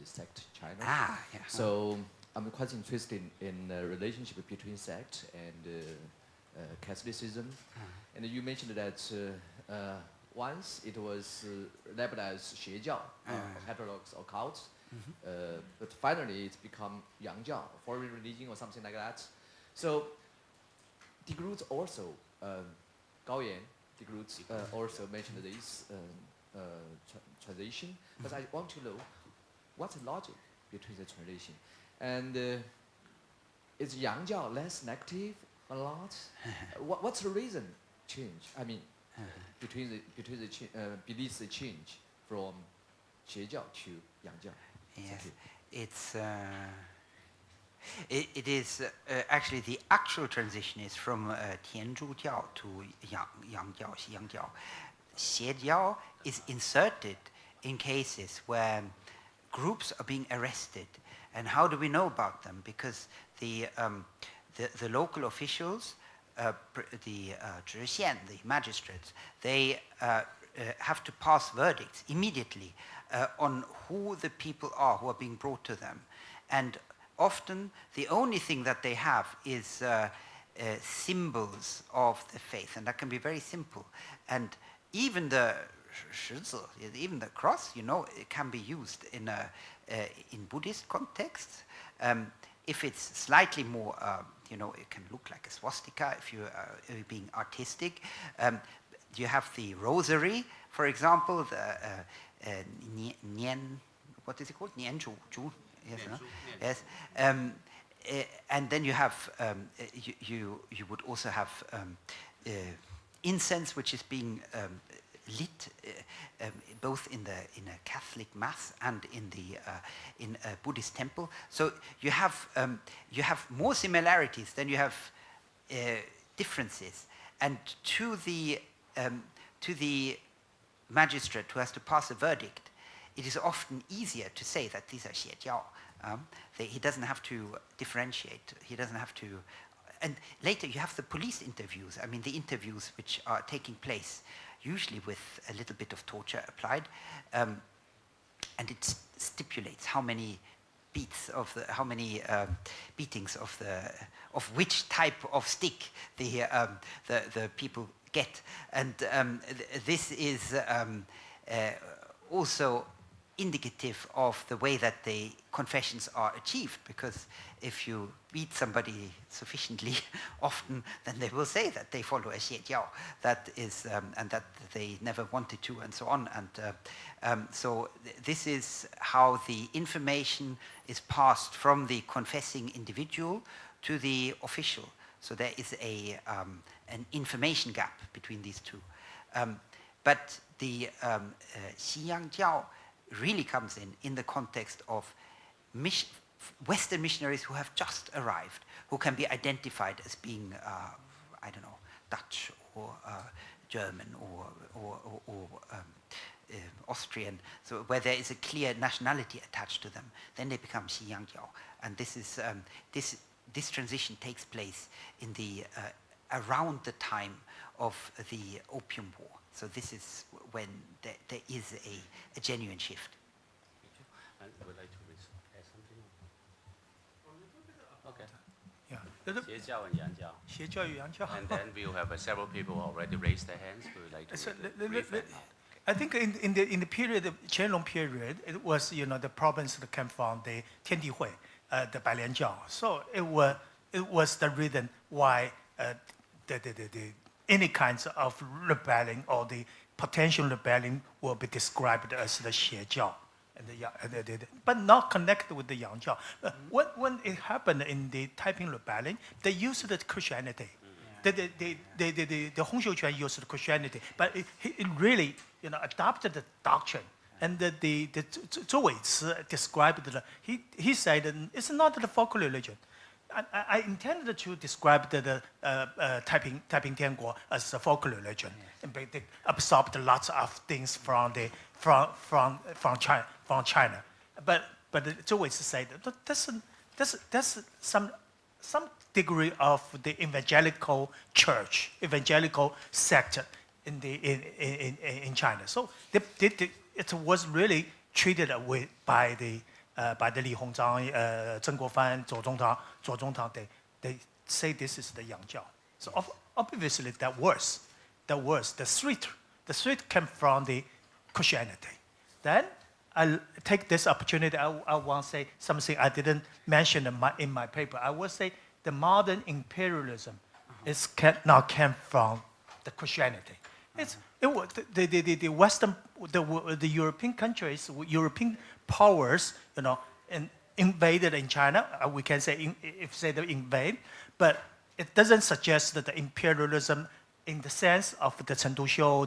sect China. Yeah. So I'm quite interested in the relationship between sect and Catholicism. And you mentioned that once it was labeled as 邪教, heterodox occult, but finally it's become 洋教, foreign religion or something like that. So the groups also, Gao Yan, the groups also mentioned this transition, but I want to know what's the logic between the transition. And is Yangjiao less negative a lot? What's the reason change? I mean, beliefs change from 邪教 to 洋教. Yes, it is actually the actual transition is from 天主教 to 洋教, 西洋教. 邪教 is inserted in cases where groups are being arrested. And how do we know about them? Because the local officials, the 知县, the magistrates, they have to pass verdicts immediately on who the people are who are being brought to them. And often the only thing that they have is symbols of the faith, and that can be very simple. And even the cross, it can be used in Buddhist contexts. If it's slightly more, it can look like a swastika if you're being artistic. You have the rosary, for example, the what is it called? 年柱. Yes, no? Yes. And then you have, you would also have incense, which is being lit both in a Catholic mass and in a Buddhist temple. So you have more similarities than you have differences. And to the magistrate who has to pass a verdict, it is often easier to say that these are 邪教. He doesn't have to differentiate. He doesn't have to. And later you have the police interviews. I mean, the interviews which are taking place, usually with a little bit of torture applied, and it stipulates how many beatings of which type of stick the people get. And this is also indicative of the way that the confessions are achieved, because if you beat somebody sufficiently often, then they will say that they follow a 邪教, that is, and that they never wanted to, and so on. And so this is how the information is passed from the confessing individual to the official. So there is an information gap between these two. But the 西洋教 really comes in the context of Western missionaries who have just arrived, who can be identified as being, I don't know, Dutch or German or Austrian, so where there is a clear nationality attached to them, then they become 西洋教. And this is this transition takes place in around the time of the Opium War. So this is when there is a genuine shift. I would like to add something. Okay. Yeah. 邪教 and 洋教. 邪教与洋教. And then we will have several people already raised their hands. We would like to. So, brief them. I think in the period, the Qianlong period, it was the province that came from the Tiandihui, the Bailianjiao. So it was the reason why any kinds of rebellion or the potential rebellion will be described as the 邪教, but not connected with the 洋教. When it happened in the Taiping rebellion, they used the Christianity. The Hong Xiuquan used Christianity, but it really adopted the doctrine. And the Zhou Weici described he said it's not the folk religion. I intended to describe the Taiping Tianguo as a folk religion, and they absorbed lots of things from China. But Zhou Weici said that's some degree of the evangelical church, evangelical sect in China. So it was really treated by the Li Hongzhang, Zheng Guofan, Zhuo Zhongtang. They say this is the 洋教. So obviously that was the threat came from the Christianity. Then I take this opportunity. I want to say something I didn't mention in my paper. I would say the modern imperialism now came from the Christianity. It was the Western, the European countries, European powers, invaded in China. We can say they invade, but it doesn't suggest that the imperialism, in the sense of the Chengdu Xiu,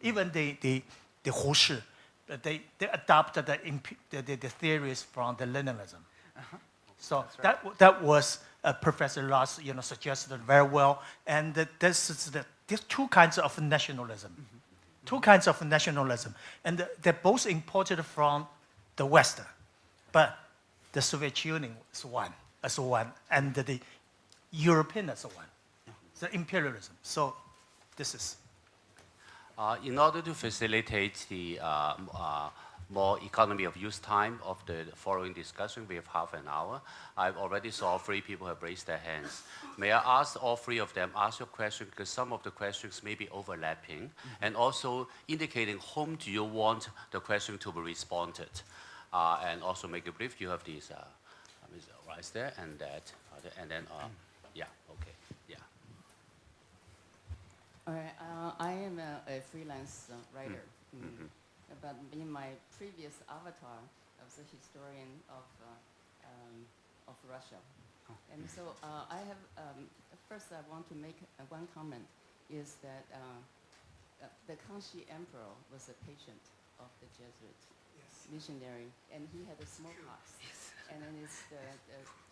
even the Hu Shi, they adopted the theories from the Leninism. So that was Professor Ross, suggested very well. And there's two kinds of nationalism. Two kinds of nationalism. And they're both imported from the West. But the Soviet Union is one, and the European is one. The imperialism. So this is. In order to facilitate the more economy of use time of the following discussion, we have half an hour. I've already saw 3 people have raised their hands. May I ask all 3 of them, ask your question, because some of the questions may be overlapping, and also indicating whom do you want the question to be responded. And also make it brief. You have these right there and that, and then, yeah, okay, yeah. All right, I am a freelance writer. But in my previous avatar, I was a historian of Russia. And so I have, first I want to make one comment, is that the Kangxi Emperor was a patient of the Jesuit missionary, and he had a smallpox. And then it's the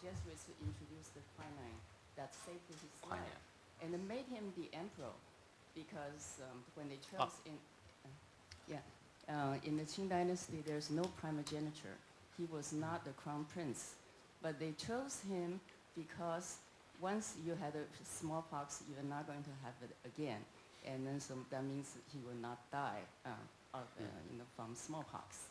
Jesuits who introduced the quinine that saved his life. And it made him the emperor, because when they chose in the Qing dynasty, there's no primogeniture. He was not the crown prince. But they chose him because once you had a smallpox, you're not going to have it again. And then so that means he will not die from smallpox.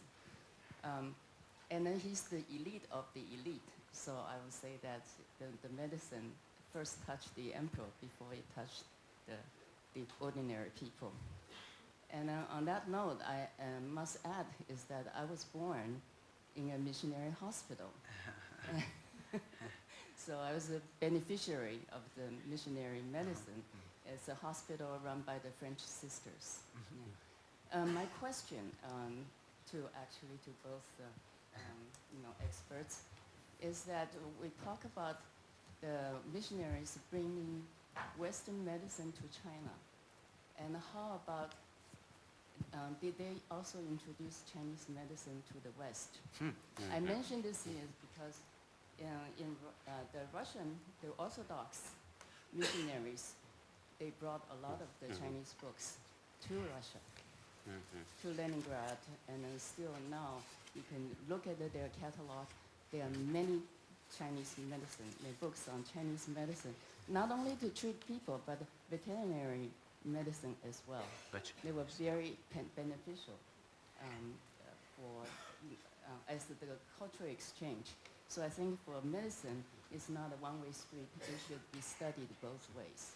And then he's the elite of the elite. So I would say that the medicine first touched the emperor before it touched the ordinary people. And on that note, I must add is that I was born in a missionary hospital. So I was a beneficiary of the missionary medicine. It's a hospital run by the French sisters. My question to both experts is that we talk about the missionaries bringing Western medicine to China. And how about, did they also introduce Chinese medicine to the West? I mention this is because in the Orthodox missionaries, they brought a lot of the Chinese books to Russia, to Leningrad, and then still now you can look at their catalog. There are many Chinese medicine, books on Chinese medicine, not only to treat people, but veterinary medicine as well. They were very beneficial as the cultural exchange. So I think for medicine, it's not a one-way street. It should be studied both ways.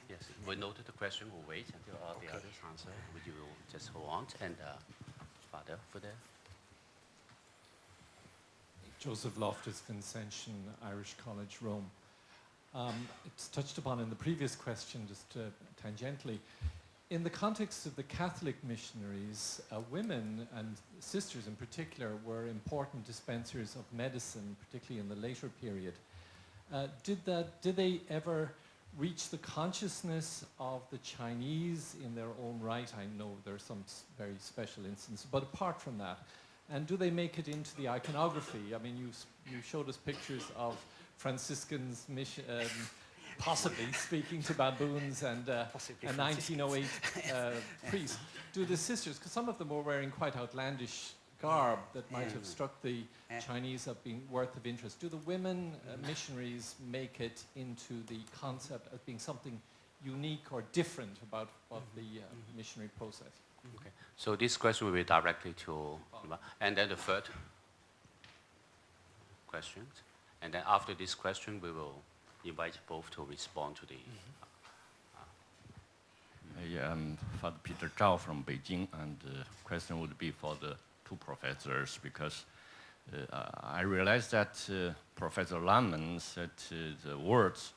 Yes, we noted the question. We'll wait until all the others answer. Would you just hold on? And Father, for there. Joseph Loftus, Vincentian, Irish College, Rome. It's touched upon in the previous question, just tangentially. In the context of the Catholic missionaries, women and sisters in particular were important dispensers of medicine, particularly in the later period. Did they ever reach the consciousness of the Chinese in their own right? I know there are some very special instances, but apart from that, and do they make it into the iconography? I mean, you showed us pictures of Franciscans possibly speaking to baboons and a 1908 priest. Do the sisters, because some of them were wearing quite outlandish garb that might have struck the Chinese as being worth of interest. Do the women missionaries make it into the concept as being something unique or different about the missionary process? Okay. So this question will be directly to, and then the third question. And then after this question, we will invite both to respond to the... I am Father Peter Zhao from Beijing, and the question would be for the two professors, because I realized that Professor Lammen said the words,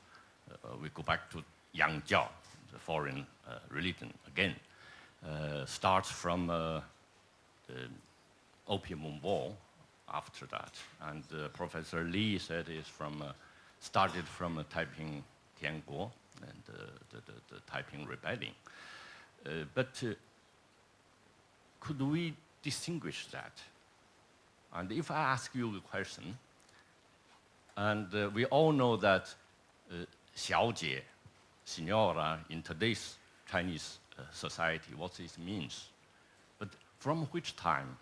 we go back to Yang Jiao, the foreign religion again, starts from the Opium War after that. And Professor Li said it's started from Taiping Tianguo and the Taiping Rebellion. But could we distinguish that? And if I ask you a question, and we all know that 小姐, signora, in today's Chinese society, what this means, but from which time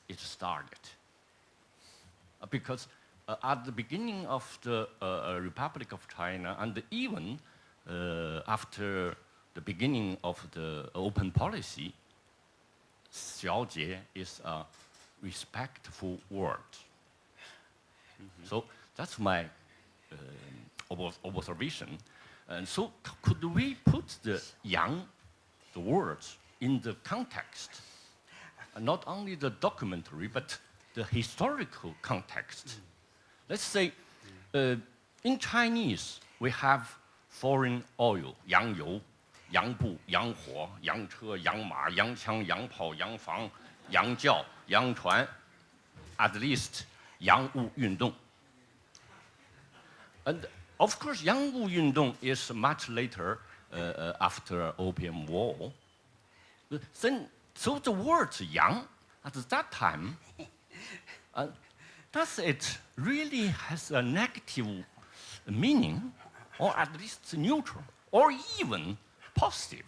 it started? Because at the beginning of the Republic of China, and even after the beginning of the open policy, 小姐 is a respectful word. So that's my observation. And so could we put the yang, the words, in the context? Not only the documentary, but the historical context. Let's say, in Chinese, we have foreign oil, 洋油, 洋布, 洋火, 洋车, 洋马, 洋枪, 洋炮, 洋房, 洋教, 洋船, at least 洋务运动. And of course, 洋务运动 is much later after Opium War. So the word 洋 at that time, does it really has a negative meaning, or at least neutral, or even positive?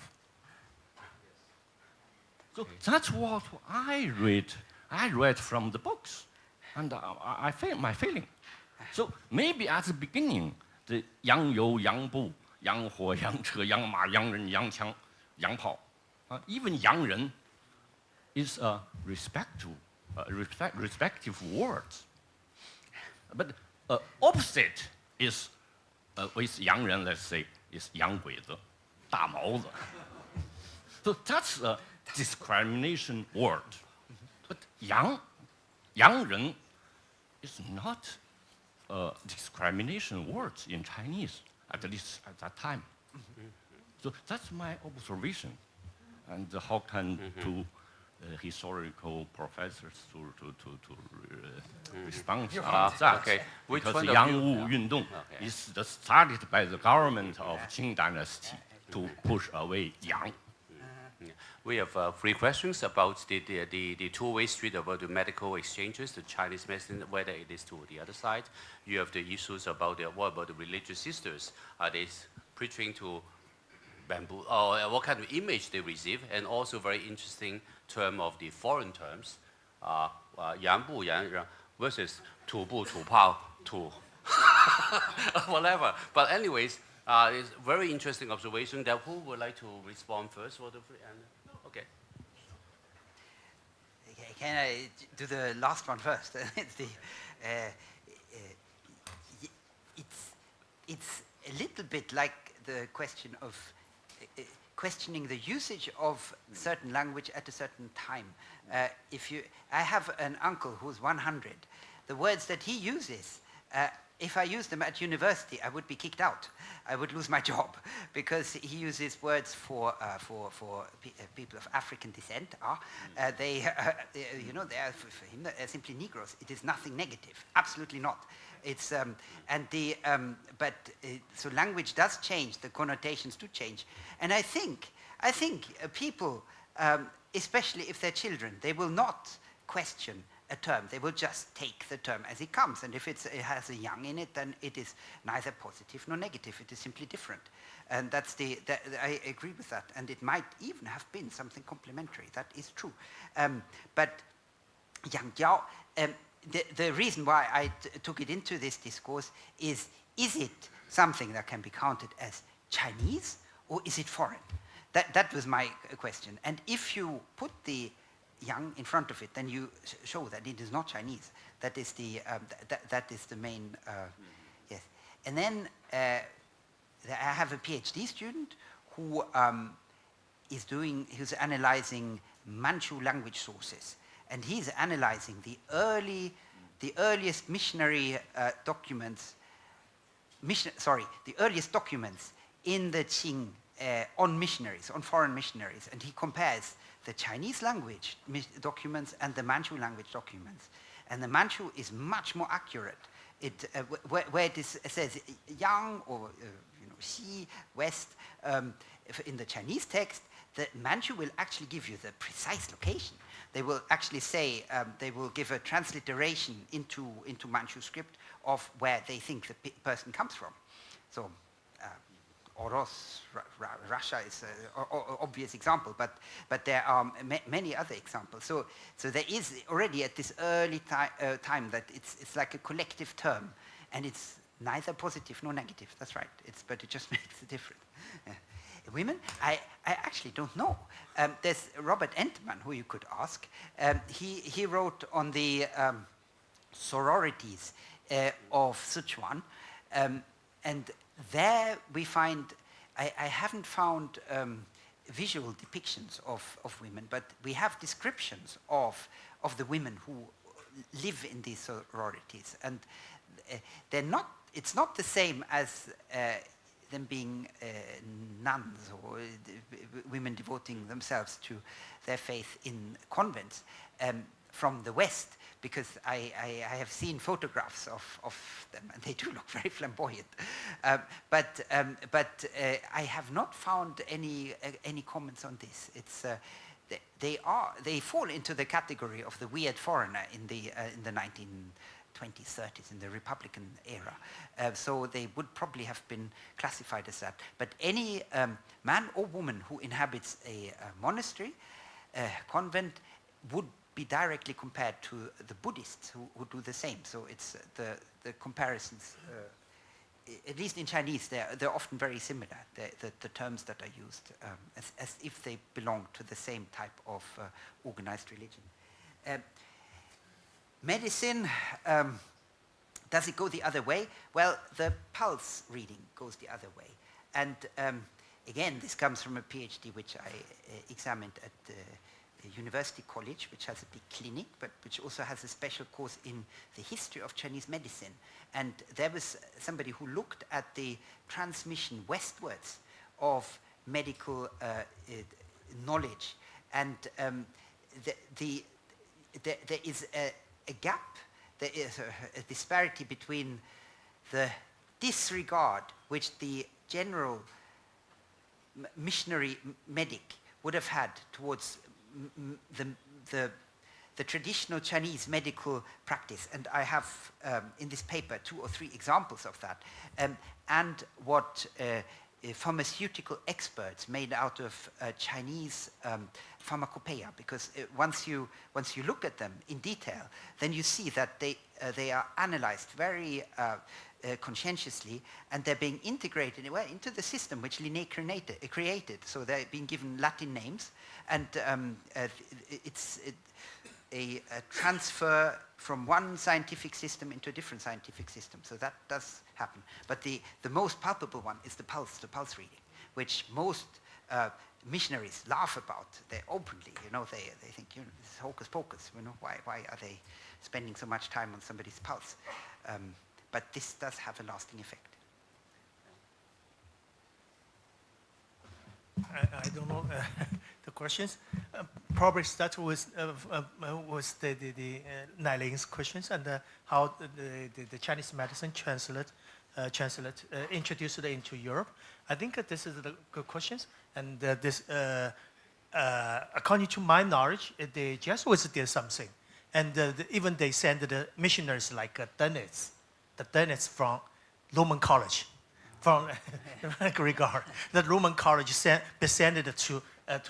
So that's what I read from the books, and I feel my feeling. So maybe at the beginning, the 洋油, 洋布, 洋火, 洋车, 洋马, 洋人, 洋枪, 洋炮, even 洋人 is a respective word. But opposite is with 洋人, let's say, is 洋鬼子, 大毛子. So that's a discrimination word. But 洋人 is not a discrimination word in Chinese, at least at that time. So that's my observation. And how can two historical professors to respond to that? Okay. Which Because point of Yang view? Wu Yundong is started by the government of Qing dynasty to push away Yang. We have 3 questions about the two-way street about the medical exchanges, the Chinese medicine, whether it is to the other side. You have the issues about what about the religious sisters? Are they preaching to bamboo, or what kind of image they receive? And also very interesting term of the foreign terms, 洋布洋人 versus 土布土炮土 whatever. But anyways, it's very interesting observation. That who would like to respond first for the okay. Can I do the last one first? It's a little bit like the question of questioning the usage of certain language at a certain time. I have an uncle who's 100. The words that he uses, if I used them at university, I would be kicked out. I would lose my job because he uses words for people of African descent. They are for him they're simply Negroes. It is nothing negative, absolutely not. It's so language does change. The connotations do change, and I think people, especially if they're children, they will not question a term. They will just take the term as it comes, and if it has a yang in it, then it is neither positive nor negative. It is simply different, and I agree with that. And it might even have been something complementary. That is true, but Yang Jiao. The reason why I took it into this discourse is it something that can be counted as Chinese, or is it foreign? That was my question. And if you put the yang in front of it, then you show that it is not Chinese. That is the main, yes. And then I have a PhD student who who's analyzing Manchu language sources. And he's analyzing the earliest missionary documents, the earliest documents in the Qing on missionaries, on foreign missionaries. And he compares the Chinese language documents and the Manchu language documents. And the Manchu is much more accurate. Where it says Yang or Xi, West, in the Chinese text, the Manchu will actually give you the precise location. They will actually say, they will give a transliteration into Manchu script of where they think the person comes from. So, Oros, Russia is an obvious example, but there are many other examples. So there is already at this early time that it's like a collective term, and it's neither positive nor negative. That's right. But it just makes a difference. Women, I actually don't know. There's Robert Entman, who you could ask. He wrote on the sororities of Sichuan, and there we find, I haven't found visual depictions of women, but we have descriptions of the women who live in these sororities, and it's not the same as them being nuns or women devoting themselves to their faith in convents from the West, because I have seen photographs of them, and they do look very flamboyant. But I have not found any comments on this. It's they fall into the category of the weird foreigner in the 1920s, 30s, in the Republican era. So they would probably have been classified as that. But any man or woman who inhabits a monastery, convent, would be directly compared to the Buddhists who do the same. So it's the comparisons, at least in Chinese, they're often very similar, the terms that are used, as if they belong to the same type of organized religion. Medicine, does it go the other way? Well, the pulse reading goes the other way. And again, this comes from a PhD which I examined at the University College, which has a big clinic, but which also has a special course in the history of Chinese medicine. And there was somebody who looked at the transmission westwards of medical knowledge. And there is a gap, there is a disparity between the disregard which the general missionary medic would have had towards the traditional Chinese medical practice, and I have in this paper 2 or 3 examples of that, and what pharmaceutical experts made out of Chinese pharmacopoeia, because once you look at them in detail, then you see that they are analyzed very conscientiously, and they're being integrated into the system which Linné created. So they're being given Latin names, and it's a transfer from one scientific system into a different scientific system. So that does happen. But the most palpable one is the pulse reading, which most missionaries laugh about. They openly, they think, this is hocus pocus. Why are they spending so much time on somebody's pulse? But this does have a lasting effect. I don't know the questions. Probably start with the Nailing's questions and how the Chinese medicine introduced it into Europe. I think this is the good questions. And this, according to my knowledge, the Jesuits did something, and even they sent the missionaries like the Dennis from Roman College. From Greek art, the Roman college sent it to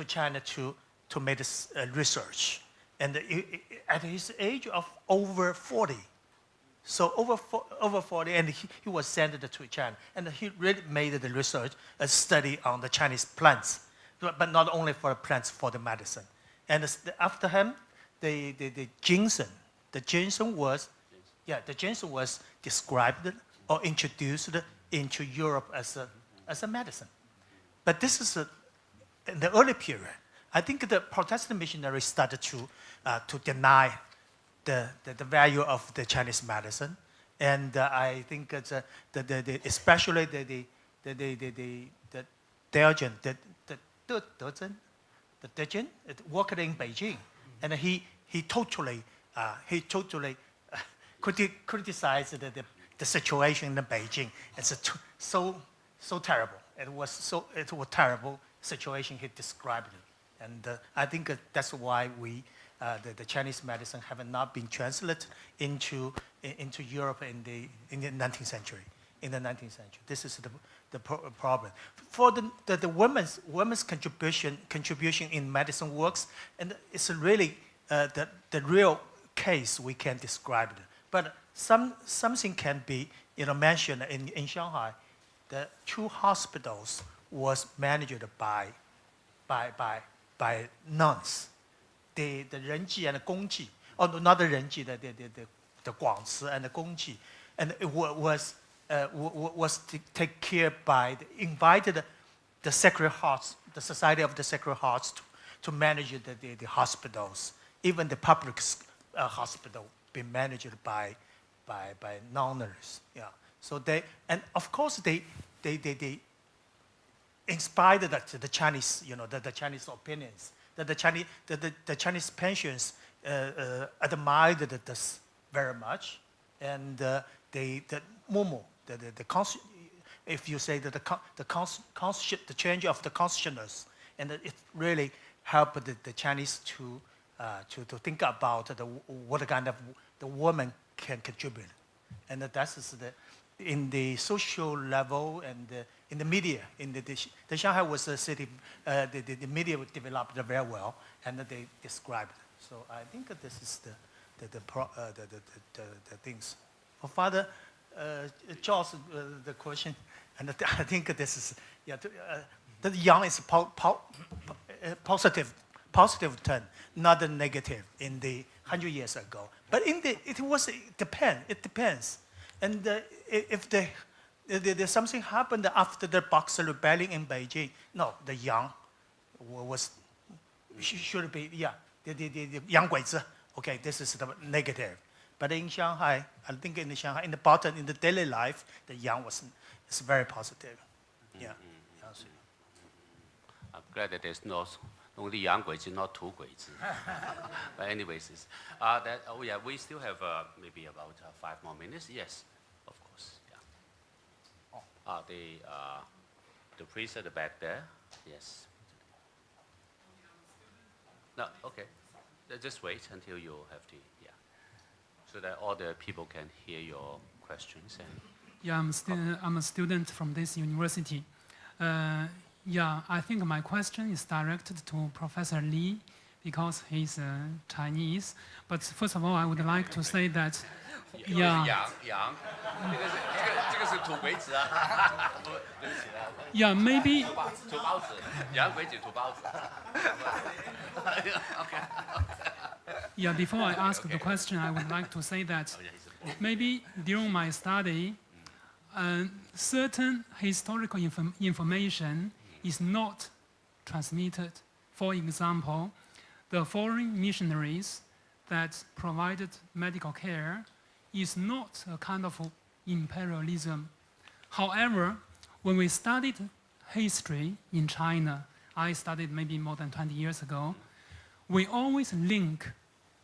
China to make this research, and at his age of over 40, so over 40, and he was sent it to China, and he really made the research, a study on the Chinese plants, but not only for plants, for the medicine. And after him, the ginseng was described or introduced into Europe as a medicine. But this is in the early period. I think the Protestant missionaries started to deny the value of the Chinese medicine, and I think it's especially the Dejian worked in Beijing, and he totally criticized the situation in Beijing. It's so terrible. It was a terrible situation he described it. And I think that's why the Chinese medicine have not been translated into Europe in the 19th century. This is the problem. For the women's contribution in medicine works, and it's really the real case we can describe it. But something can be mentioned in Shanghai. The 2 hospitals was managed by nuns. The Renji and the Gongji, or not the Renji, the Guangci and the Gongji, and it was taken care by invited the Sacred Hearts, the Society of the Sacred Hearts, to manage the hospitals. Even the public hospital be managed by nunners. Yeah. So and of course they inspired the Chinese, the Chinese opinions. That the Chinese pensions admired this very much, and the Momo, if you say that the change of the consciousness, and it really helped the Chinese to think about what kind of the woman can contribute, and that is in the social level and in the media. The Shanghai was a city, the media developed very well, and they described it. So I think that this is the things. For Father Charles, the question, and I think this is the young is positive turn, not the negative in the 100 years ago. But it depends. And if there's something happened after the Boxer Rebellion in Beijing, no, the young should be, the young guizi. Okay, this is the negative. But in Shanghai, I think in the bottom, in the daily life, the young is very positive. Yeah. I'm glad that there's only young guizi, not 2 guizi. But anyways, we still have maybe about 5 more minutes. Yes, of course. Yeah. The priest at the back there. Yes. No. Okay. Just wait until you have to. Yeah. So that all the people can hear your questions. And yeah, I'm a student from this university. Yeah, I think my question is directed to Professor Li because he's Chinese. But first of all, I would like to say that, yeah, yeah, maybe. Yeah, before I ask the question, I would like to say that maybe during my study, certain historical information is not transmitted. For example, the foreign missionaries that provided medical care is not a kind of imperialism. However, when we studied history in China, I studied maybe more than 20 years ago, we always link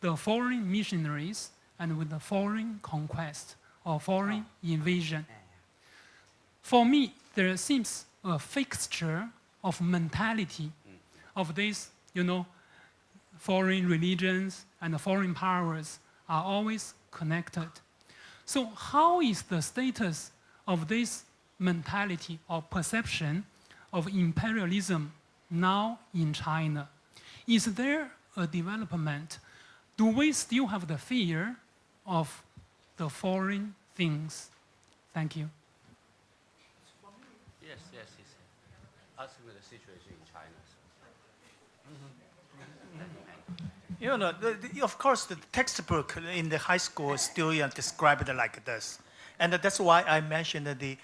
the foreign missionaries and with the foreign conquest or foreign invasion. For me, there seems a fixture of mentality of these, foreign religions and foreign powers are always connected. So how is the status of this mentality or perception of imperialism now in China? Is there a development? Do we still have the fear of the foreign things? Thank you. Yes, he's asking the situation in China. Of course, the textbook in the high school still described it like this. And that's why I mentioned the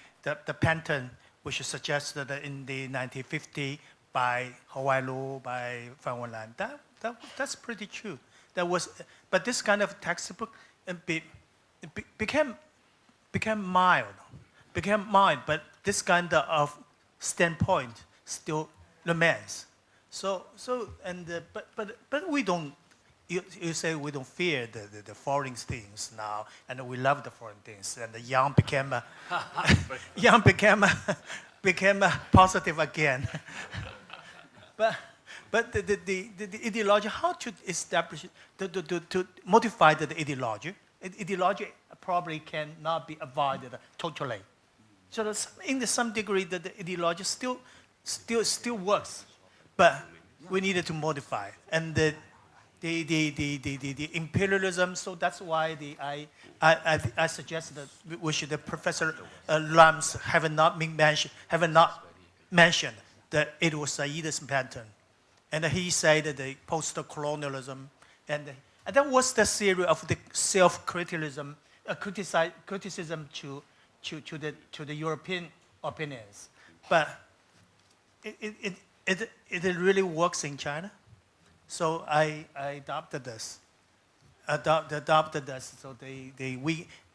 pattern which is suggested in the 1950 by Hawaii Lu, by Fan Wenlan. That's pretty true. But this kind of textbook became mild, but this kind of standpoint still remains. But we don't, you say we don't fear the foreign things now, and we love the foreign things, and the young became became positive again. But the ideology, how to establish, to modify the ideology. Ideology probably cannot be avoided totally. So in some degree, the ideology still works, but we needed to modify. And the imperialism. So that's why I suggest that we should. Professor Lams have not mentioned that it was Saide's pattern, and he said that the post-colonialism, and that was the theory of the self-criticism, criticism to the European opinions, but it really works in China. So I adopted this. So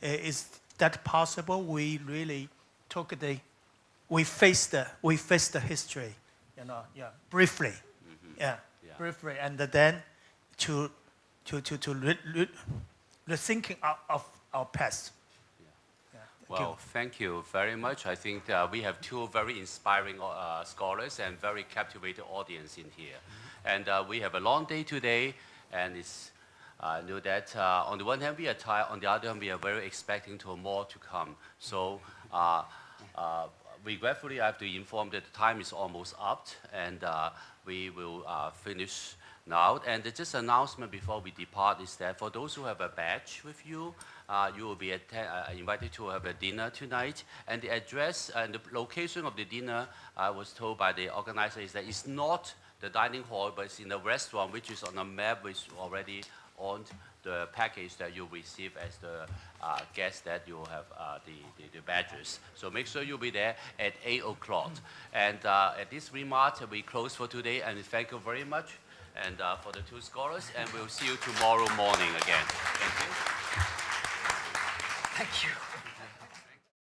is that possible? We really took we faced the history, briefly, briefly, and then to the thinking of our past. Well, thank you very much. I think we have two very inspiring scholars and very captivating audience in here. And we have a long day today, and it's know that on the one hand we are tired, on the other hand we are very expecting to more to come. So regretfully I have to inform that the time is almost up, and we will finish now. And just an announcement before we depart is that for those who have a badge with you, you will be invited to have a dinner tonight. And the address and the location of the dinner, I was told by the organizer, is that it's not the dining hall, but it's in the restaurant, which is on a map, which already on the package that you receive as the guest that you have the badges. So make sure you'll be there at 8 o'clock. And at this remark, we close for today, and thank you very much and for the two scholars, and we'll see you tomorrow morning again. Thank you. Thank you.